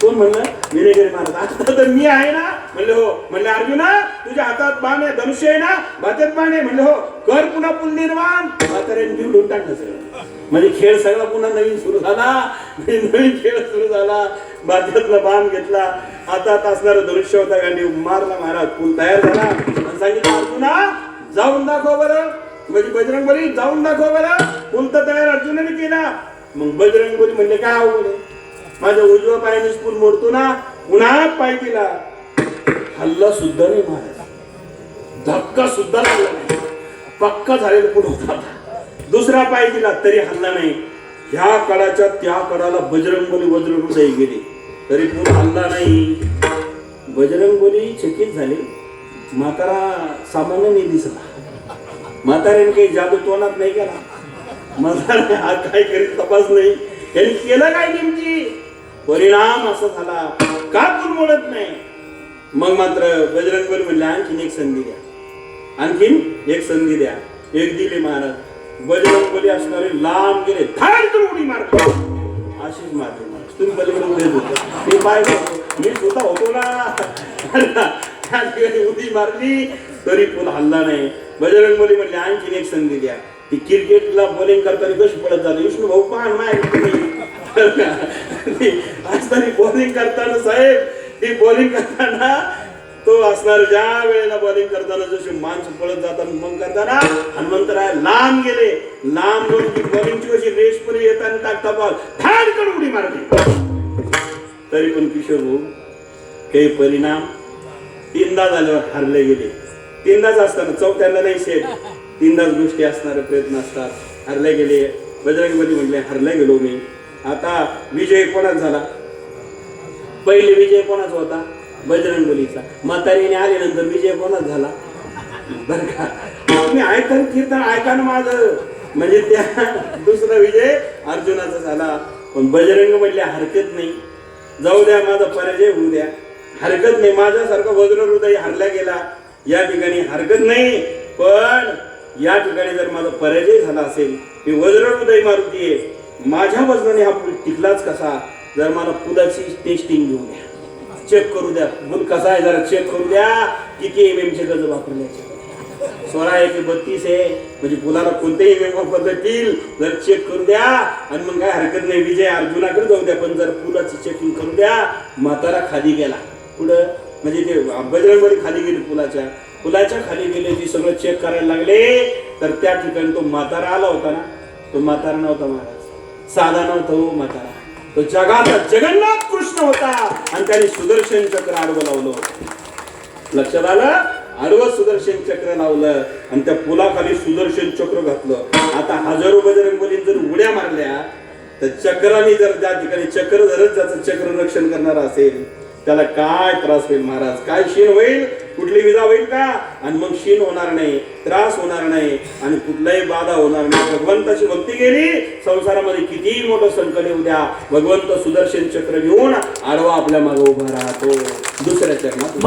कोण म्हणलं विनेगरी महाराज. आता तर मी आहे ना. म्हणले हो. म्हणले अर्जुना तुझ्या हातात बाण आहे, धनुष्य आहे ना, बातेत बाण आहे. म्हणले हो. कर पुन्हा पूल निर्माण. म्हाताऱ्याने निवडून टाकलं सगळं. म्हणजे खेळ सगळा पुन्हा नवीन सुरू झाला. नवीन खेळ सुरू झाला. बातेतला बाण घेतला, हातात असणारा धनुष्य होता, गांडी मारला महाराज. पूल तयार झाला आणि सांगितलं अर्जुना जाऊन दाखव बरं. म्हणजे बजरंगबली जाऊन दाखव बरं. पूल तर तयार अर्जुनाने केला. मग बजरंगबली म्हणले काय अवघड आहे. माझ्या उजव्या पायाने पूल मोडतो ना, उन्हाळ्यात पाय दिला, हल्ला सुद्धा नाही महाराज, धक्का सुद्धा लागला नाही, पक्का झालेला पूल होता. दुसरा पाय दिला तरी हल्ला नाही. ह्या कडाच्या त्या कडाला बजरंगबली वज्रहृदय गेले तरी पूल हल्ला नाही. बजरंगबली चकित झाले. म्हातारा सामान्य नाही दिसला. म्हाताऱ्याने काही जादू तोंडात नाही केला. म्हातारा हा काय करीत तपास नाही. यांनी केलं काय नेमकी, परिणाम असा झाला का पूल मोडत नाही. मग मात्र बजरंगबली म्हणले आणखीन एक संधी द्या, आणखीन एक संधी द्या. एक दिली महाराज. बजरंगबली असणारे लांब गेले, धाडकन उडी मारतो. अशीच मारते महाराज. तुम्ही पलीकडे उभे होते, मी पाहिलं, मी स्वतः होतो ना. उडी मारली तरी पूल हल्ला नाही. बजरंगबली म्हणले आणखीन एक संधी द्या. ती क्रिकेटला बॉलिंग करताना कशी पडत झाली, विष्णू भाऊ पाहण असताना बॉलिंग करताना साहेब, ती बॉलिंग करताना तो असणार ज्या वेळेला बॉलिंग करताना जशी माणसं पळत जातात मग करताना हनुमंतराय लांब गेले. लांब ती बॉलिंगची कशी रेस पण येताना टाकता बॉल धाडकन उडी मारली. तरी पण किशोर भाऊ काही परिणाम. तीनदा झाल्यावर हरले गेले. तीनदाच असताना, चौथ्यांदा नाही शेठ, तीनदाच गोष्टी असणारे प्रयत्न असतात. हरले गेले. बजरंगबली म्हटले हरले गेलो मी. आता विजय कोणाचा झाला. पहिले विजय कोणाचा होता, बजरंगबलीचा. म्हातारीने आल्यानंतर विजय कोणाचा झाला बर का. तुम्ही ऐकून कीर्तन ऐका ना माझं. म्हणजे त्या दुसरा विजय अर्जुनाचा झाला. पण बजरंग म्हणले हरकत नाही, जाऊ द्या, माझा पराजय होऊ द्या, हरकत नाही. माझ्यासारखा वज्रहृदय हरला गेला या ठिकाणी हरकत नाही. पण या ठिकाणी जर माझा पराजय झाला असेल, मी वज्रहृदय मारुती आहे, माझ्या वजनाने हा पूल टिकलाच कसा. जर मला पुलाची टेस्टिंग घेऊन द्या, चेक करू द्या, पूल कसा आहे जरा चेक करू द्या. किती MM चे गज वापरले, 16 एके 32 आहे, म्हणजे पुलाला कोणतेही MM वापरता येतील, जर चेक करू द्या. आणि मग काय हरकत नाही, विजय अर्जुनाकडे जाऊ द्या, पण जर पुलाची चेकिंग करू द्या. म्हातारा खाली गेला. पुढं म्हणजे ते बजरंगबली खाली गेली, पुलाच्या खाली गेले, ती सगळं चेक करायला लागले. तर त्या ठिकाणी तो म्हातारा आला होता ना, तो म्हातारा नव्हता महाराज, साधा नव्हता हो म्हातारा. तो जगाचा जगन्नाथ कृष्ण होता. आणि त्याने सुदर्शन चक्र आडवं लावलं होतं. लक्षात आलं, आडवं सुदर्शन चक्र लावलं आणि त्या पुलाखाली सुदर्शन चक्र घातलं. आता हजारो बजरंगबलीने जर उड्या मारल्या तर चक्राने जर त्या ठिकाणी चक्र धरत ज्याचं चक्र रक्षण करणार असेल त्याला काय त्रास होईल महाराज, काय शीण होईल, कुठली विजा होईल का. आणि मग शीण होणार नाही, त्रास होणार नाही आणि कुठलाही बाधा होणार नाही. भगवंताची भक्ती केली, संसारामध्ये कितीही मोठं संकट येऊ द्या, भगवंत सुदर्शन चक्र घेऊन आडवा आपल्या मागे उभा राहतो. दुसऱ्या चरणात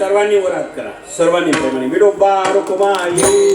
सर्वांनी वर हात करा, सर्वांनी प्रेमाने विडोबा रुकुमाई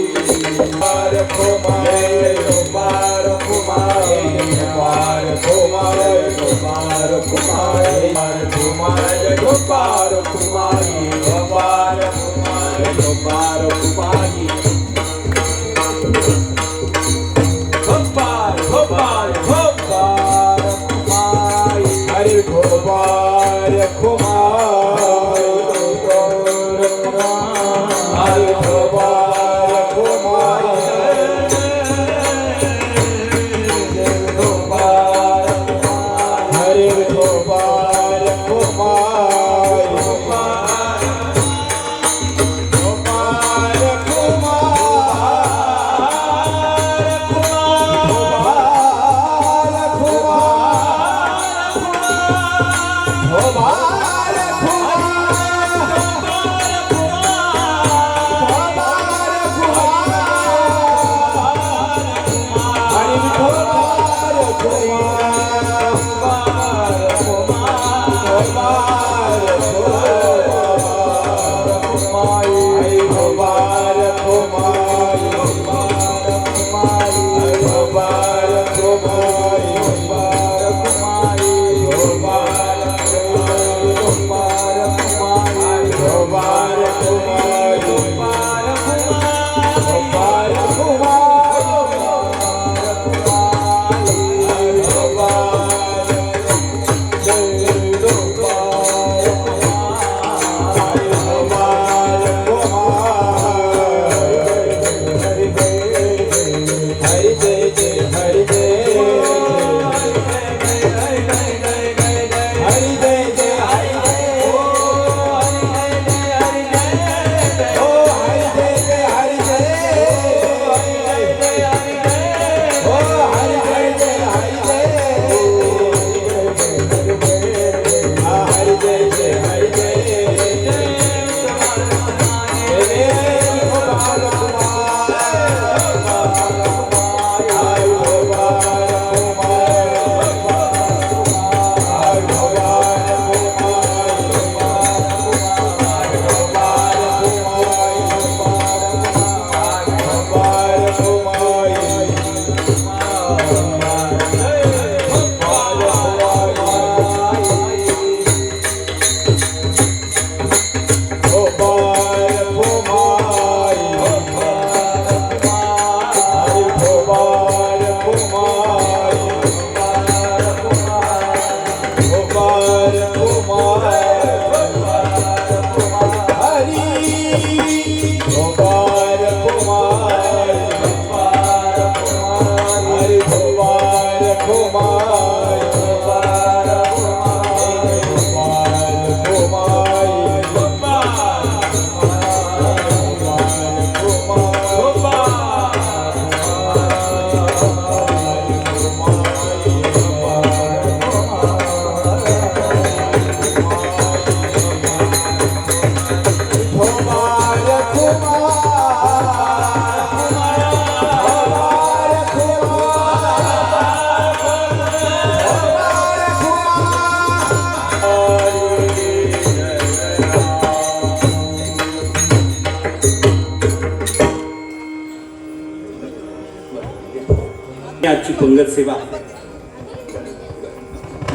आजची पंगत सेवा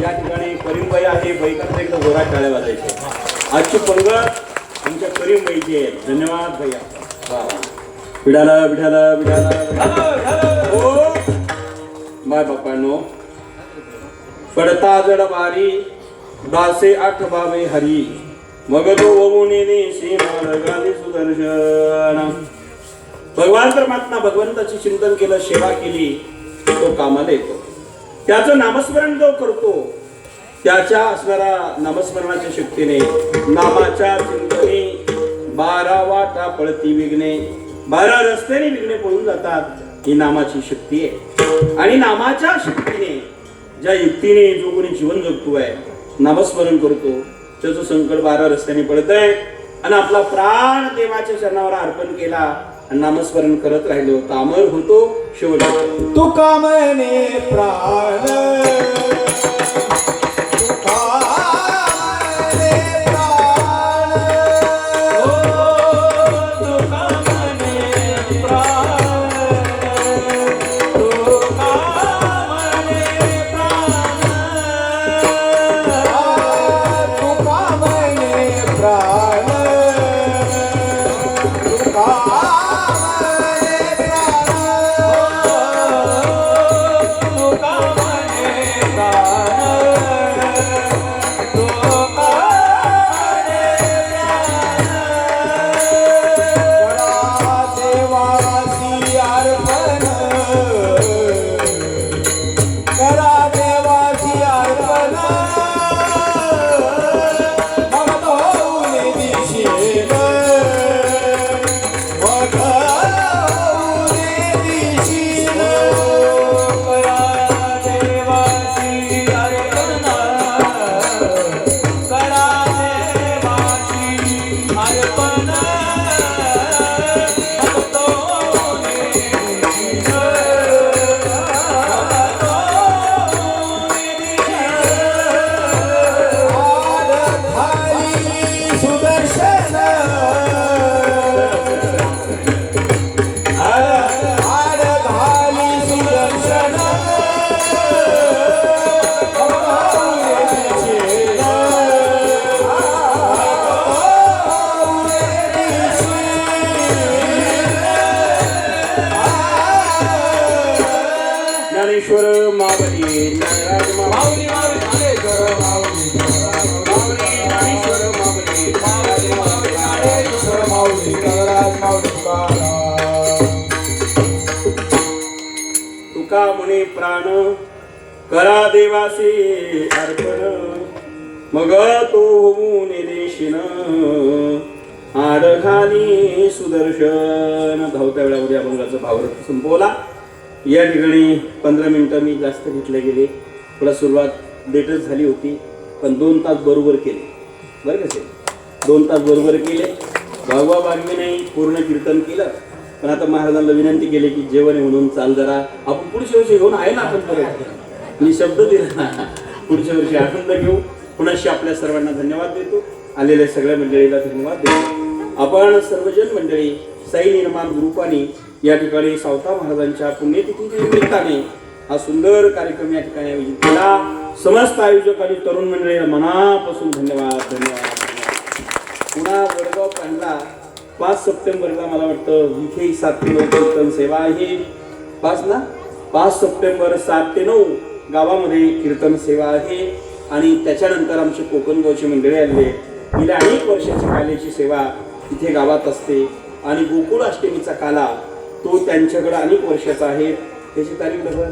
या ठिकाणी करीमबाई आहे. बाईकडे एकदा जोरात टाळ्या वाजायच्या. आजची पंगत आमच्या करीमबाईची आहे. धन्यवाद भैया. विडाला विडाला विडाला हो माय बापांनो. पडता जड बारी दासे आठ बाबे हरी मग तो वमुनी सीमा लगाली सुदर्शन. भगवान परमात्मा भगवंताची चिंतन केलं, सेवा केली, तो कामाला येतो. त्याचं नामस्मरण जो करतो त्याच्या असणाऱ्या नामस्मरणाच्या शक्तीने नामाच्या चिंतने 12 वाटा पळती विघ्ने, 12 रस्त्याने विघ्ने पळून जातात. ही नामाची शक्ती आहे. आणि नामाच्या शक्तीने ज्या युक्तीने जो कोणी जीवन जगतो आहे, नामस्मरण करतो, त्याचं संकट 12 रस्त्याने पडत आहे. आणि आपला प्राण देवाच्या चरणावर अर्पण केला, नामस्मरण करत राहिलो, कामर होतो शेवट. तू कामने प्राण तू कामने प्राण तू कामने प्राण तू कामने प्राण तू कामने प्राण तू कामने माऊली ज्ञानराज माऊली माऊली ज्ञानेश्वर माऊली ज्ञानेश्वर माऊली ज्ञानेश्वर माऊली ज्ञानराज माऊली तुका म्हणे प्राण करा देवासी अर्पण मग तो होऊन देशीन आडघाली सुदर्शन. धावत्या वेळामध्ये अभंगाचा भावार्थ संपवला. या ठिकाणी 15 मिनिटं मी जास्त घेतले गेले. थोडा सुरुवात लेटच झाली होती पण 2 तास बरोबर केले. बरं कसे 2 तास बरोबर केले. भागवा भागवी नाही पूर्ण कीर्तन केलं. पण आता महाराजांना विनंती केली की जेवण आहे म्हणून चाल जरा आपण पुढच्या वर्षी घेऊन आहे ना आपण परत मी शब्द दिला पुढच्या वर्षी आनंद घेऊ. पुनश्च आपल्या सर्वांना धन्यवाद देतो. आलेल्या सगळ्या मंडळीला धन्यवाद देतो. आपण सर्वजन मंडळी साई निर्माण ग्रुपाने या ठिकाणी सावता महाराजांच्या पुण्यतिथीच्या निमित्ताने हा सुंदर कार्यक्रम या ठिकाणी आयोजित केला. समस्त आयोजक आणि तरुण मंडळीला मनापासून धन्यवाद धन्यवाद. पुन्हा वडगाव पांडला 5 सप्टेंबरला मला वाटतं इथे 7 ते 9 कीर्तन सेवा आहे. 5 सप्टेंबर 7 ते 9 गावामध्ये कीर्तन सेवा आहे. आणि त्याच्यानंतर आमचे कोकणगावचे मंडळी आले. गेल्या अनेक वर्षाची काल्याची सेवा इथे गावात असते. आणि गोकुळ अष्टमीचा काला तो त्यांच्याकडे अनेक वर्षाचा आहे. त्याची तारीख बघा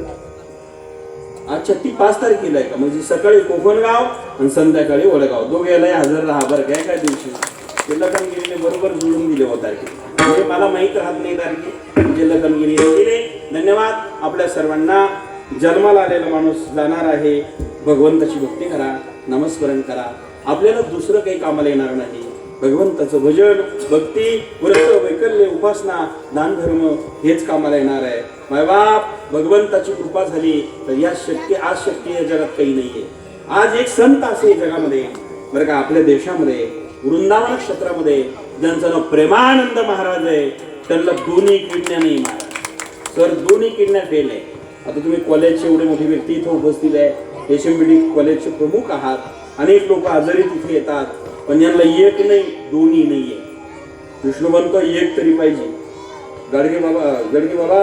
अच्छा ती 5 तारखेला आहे का. म्हणजे सकाळी कोकणगाव आणि संध्याकाळी वडगाव दोघेला हजर राहा बरं काय काय दिवशी जिल्हाकामगिरीने बरोबर जुळून दिले होते तारखे. म्हणजे मला माहीत राहत नाही तारखे जिल्हाकामगिरीने दिले. धन्यवाद. आपल्या सर्वांना जन्माला आलेला माणूस जाणार आहे. भगवंताची भक्ती करा नामस्मरण करा. आपल्याला दुसरं काही कामाला येणार नाही. भगवंताचं भजन भक्ती व्रत वैकल्य उपासना दान धर्म हेच कामाला येणार आहे. मायबाप भगवंताची कृपा झाली तर या आज शक्य या जगात काही नाहीये. आज एक संत असे जगामध्ये बरं का आपल्या देशामध्ये वृंदावन क्षेत्रामध्ये ज्यांचं नाव प्रेमानंद महाराज आहे. त्यांना दोन्ही किडण्या नाही महाराज सर दोन्ही किडण्या फेल आहे. आता तुम्ही कॉलेजचे एवढे मोठी व्यक्ती इथं उपस्थित आहे. HMBD कॉलेजचे प्रमुख आहात. अनेक लोक आजारी तिथे येतात पण यांना एक नाही दोन्ही नाहीये. विष्णू म्हणतो एक तरी पाहिजे. गडगे बाबा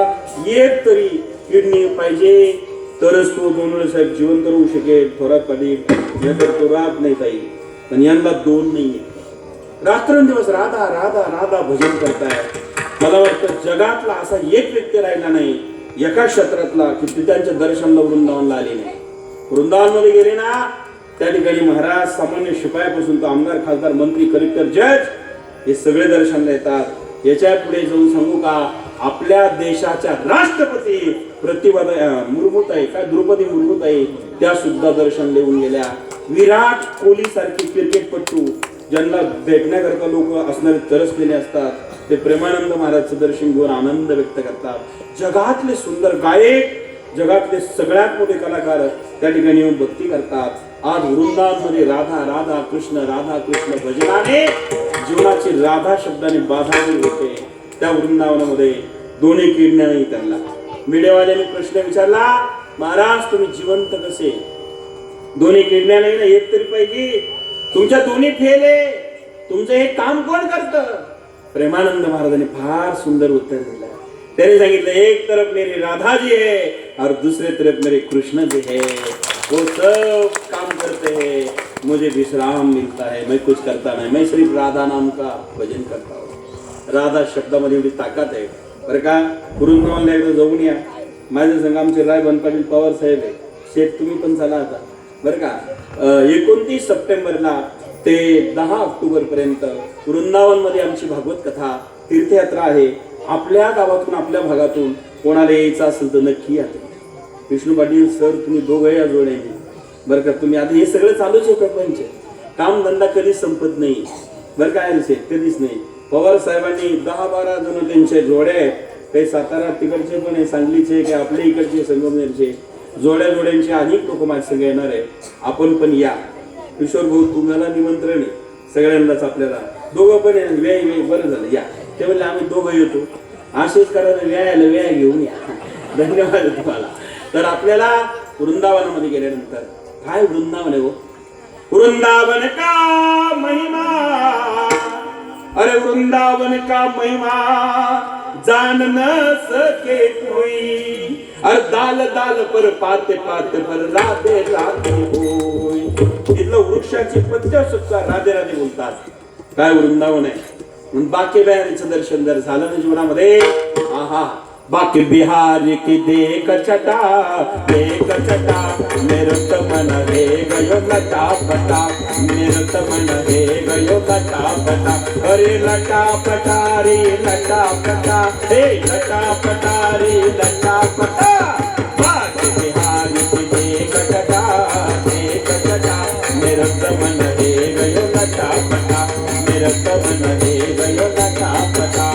एक तरी किडनी पाहिजे तरच तो दोन साहेब जिवंत राहू शकेल. थोरात पाटील नाहीतर तो राहत नाही ताई. पण यांना 2 नाहीये. रात्रंदिवस राधा राधा राधा भजन करताय. मला वाटतं जगातला असा एक व्यक्ती राहिला नाही एका क्षेत्रातला की त्यांच्या दर्शनाला वृंदावनला आले नाही. वृंदावनमध्ये गेले ना त्या ठिकाणी महाराज सामान्य शिपायापासून तो आमदार खासदार मंत्री कलेक्टर जज हे सगळे दर्शनाला येतात. याच्या पुढे जाऊन सांगू का आपल्या देशाच्या राष्ट्रपती मुर्मूताई काय द्रौपदी मुर्मूताई त्या सुद्धा दर्शन देऊन गेल्या. विराट कोहली सारखे क्रिकेटपटू ज्यांना भेटण्याकरता लोक असणारे तरसलेले असतात ते प्रेमानंद महाराजचं दर्शन घेऊन आनंद व्यक्त करतात. जगातले सुंदर गायक जगातले सगळ्यात मोठे कलाकार त्या ठिकाणी येऊन भक्ती करतात. आज वृंदावनमध्ये राधा राधा कृष्ण भजनाने जीवनाची राधा शब्दाने बाधा होते. त्या वृंदावनामध्ये दोन्ही किडण्या नाही. त्यांना मीडियावाल्याने प्रश्न विचारला महाराज तुम्ही जिवंत कसे. दोन्ही किडण्या नाही ना एक तरी पाहिजे. तुमच्या दोन्ही फेल आहे. तुमचं हे काम कोण करतं. प्रेमानंद महाराजांनी फार सुंदर उत्तर दिलं. त्याने सांगितलं एक तरफ मेरी राधा जी है और दूसरे तरफ मेरे कृष्ण जी है. वो सब काम करते हैं मुझे विश्राम मिलता है. मैं कुछ करता नहीं. मैं सिर्फ राधा नाम का भजन करता हूँ. राधा शब्दामध्ये एवढी ताकद आहे बरं का. वृंदावनला एकदा जाऊन या. माझ्या संग आमचे राय बनपाटील पवार साहेब आहे. शेठ तुम्ही पण चला आता बरं का. 29 सप्टेंबरला ते 10 ऑक्टोबर पर्यंत वृंदावनमध्ये आमची भागवत कथा तीर्थयात्रा आहे. आपल्या गावातून आपल्या भागातून कोणाला यायचं असेल तर नक्की या. विष्णू पाटील सर तुम्ही दोघं या जोड्याने बरं का. तुम्ही आता हे सगळं चालूच आहे प्रपंच. काम धंदा कधीच संपत नाही बरं काय कधीच नाही. पवार साहेबांनी 10-12 जण त्यांच्या जोड्या आहेत. काही सातारा तिकडचे पण आहे सांगलीचे काही आपल्या इकडचे संगमनेरचे जोड्यांचे अनेक लोक माझ्या संग येणार आहे. आपण पण या. किशोर भाऊ तुम्हाला निमंत्रण आहे सगळ्यांनाच. आपल्याला दोघं पण व्याय बरं झालं या. ते म्हणले आम्ही दोघं येतो. असेच करायला व्याय घेऊन या. धन्यवाद तुम्हाला. तर आपल्याला वृंदावनामध्ये गेल्यानंतर काय वृंदावन आहे. वृंदावन का महिमा अरे वृंदावन का महिमा जान न सके कोई, अरे दाल दाल पर पाते पाते पर राधे राधे होय. तिथलं वृक्षाची पत्त्या सुद्धा राधे राधे बोलतात. काय वृंदावन आहे. म्हणून बाके बिहारीचं दर्शन जर झालं ना जीवनामध्ये, आहा, बाके बिहारी की देख छटा निरत मन हे गयो लटा पटा, निरत मन हे गयो लटा पटा, अरे लटा पटारी लटा पटा, हे लटा पटारी लटा पटा. बाके बिहारी की देख छटा निरत मन हे गयो लटा पटा, निरत मन हे गयो लटा पटा.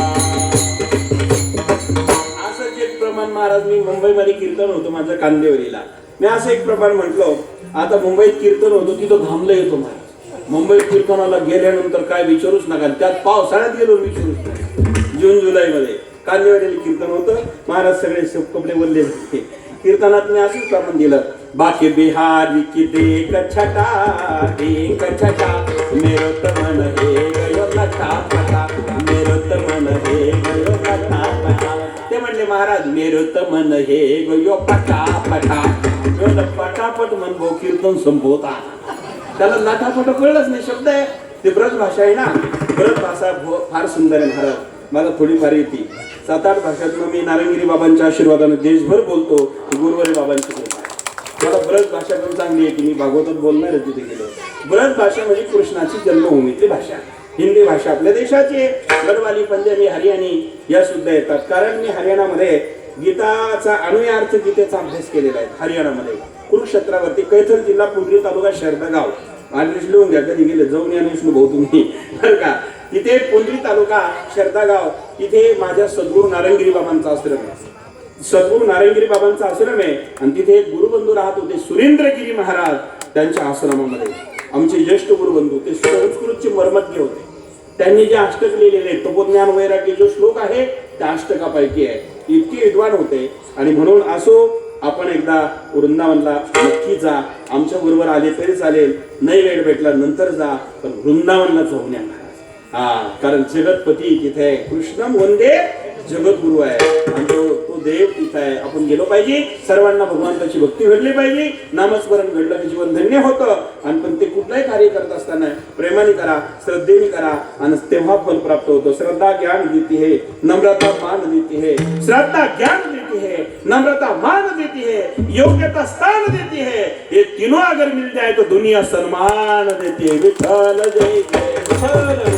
महाराज, मी मुंबईमध्ये कीर्तन होतो माझं कांदेवरीला. मी असं एक प्रमाण म्हटलो, आता मुंबईत कीर्तन होतो तिथं घामलं येतो महाराज. मुंबईत कीर्तनाला गेल्यानंतर काय विचारूच नका. त्यात पावसाळ्यात गेलो विचारूच नका. जून जुलैमध्ये कांदेवरीला कीर्तन होतं. महाराज सगळे कपडे वल्ले झाले. कीर्तनात मी असंच प्रमाण दिलं, बाके बिहारी की देख छटा निरत मन हे गयो लटा पटा, निरत मन हे गयो लटा पटा. ते म्हणले महाराज, निरत मन हे गयो पटा पटा. पटापट मन भाऊ कीर्तन संपवता. त्याला लाटापट कळलंच नाही. शब्द आहे ते ब्रज भाषा आहे ना. ब्रज भाषा फार सुंदर आहे महाराज. मला थोडीफार येते. 7-8 भाषातून मी नारंगिरी बाबांच्या आशीर्वादाने देशभर बोलतो. गुरुवारी बाबांची कृपा आहे. मला ब्रज भाषा पण चांगली आहे की मी भागवतात बोलणार तिथे गेलो. ब्रज भाषा म्हणजे कृष्णाची जन्मभूमीतली भाषा. हिंदी भाषा आपल्या देशाची आहे. गढवाली, पंजाबी, हरियाणी या सुद्धा येतात. कारण मी हरियाणामध्ये गीताचा अनुयार्थ गीतेचा अभ्यास केलेला आहे. हरियाणामध्ये कुरुक्षेत्रावरती कैथर जिल्हा, पुंडरी तालुका, शरदा गाव. ऍड्रेस लिहून घ्या, कधी गेले जाऊन या विष्णू भाऊ तुम्ही, बरं का. तिथे पुंडरी तालुका, शरदा गाव, तिथे माझ्या सद्गुरू नारंगिरी बाबांचा आश्रम आहे. सद्गुरू नारंगिरी बाबांचा आश्रम आहे. आणि तिथे एक गुरुबंधू राहत होते, सुरेंद्रगिरी महाराज. त्यांच्या आश्रमामध्ये आमचे ज्येष्ठ गुरुबंधू, ते संस्कृतचे मर्मज्ञ होते. त्यांनी जे अष्टक लिहिलेले, तपोज्ञान वैराग्य जो श्लोक आहे त्या अष्टकापैकी आहे. इतके विद्वान होते. आणि म्हणून असो, आपण एकदा वृंदावनला नक्की जा. आमच्या बरोबर आले तरी चालेल, नाही वेळ भेटला नंतर जा, पण वृंदावनला जाऊन या महाराज. कारण जगतपती तिथे आहे. कृष्णम वंदे जगद्गुरु आहे. आणि तो देव तिथे आहे. आपण गेलो पाहिजे. सर्वांना भगवंताची भक्ती घडली पाहिजे. नामस्मरण घडलं की जीवन धन्य होतं. आणि पण ते कुठलंही कार्य करत असताना प्रेमाने करा, श्रद्धेने करा, आणि तेव्हा फल प्राप्त होतं. श्रद्धा ज्ञान देती है, नम्रता मान देती है. श्रद्धा ज्ञान देती है, नम्रता मान देती है, योग्यता स्थान देती है. ये तीनों अगर मिल जाए तो दुनिया सम्मान देती है. विठ्ठल जय जय विठ्ठल.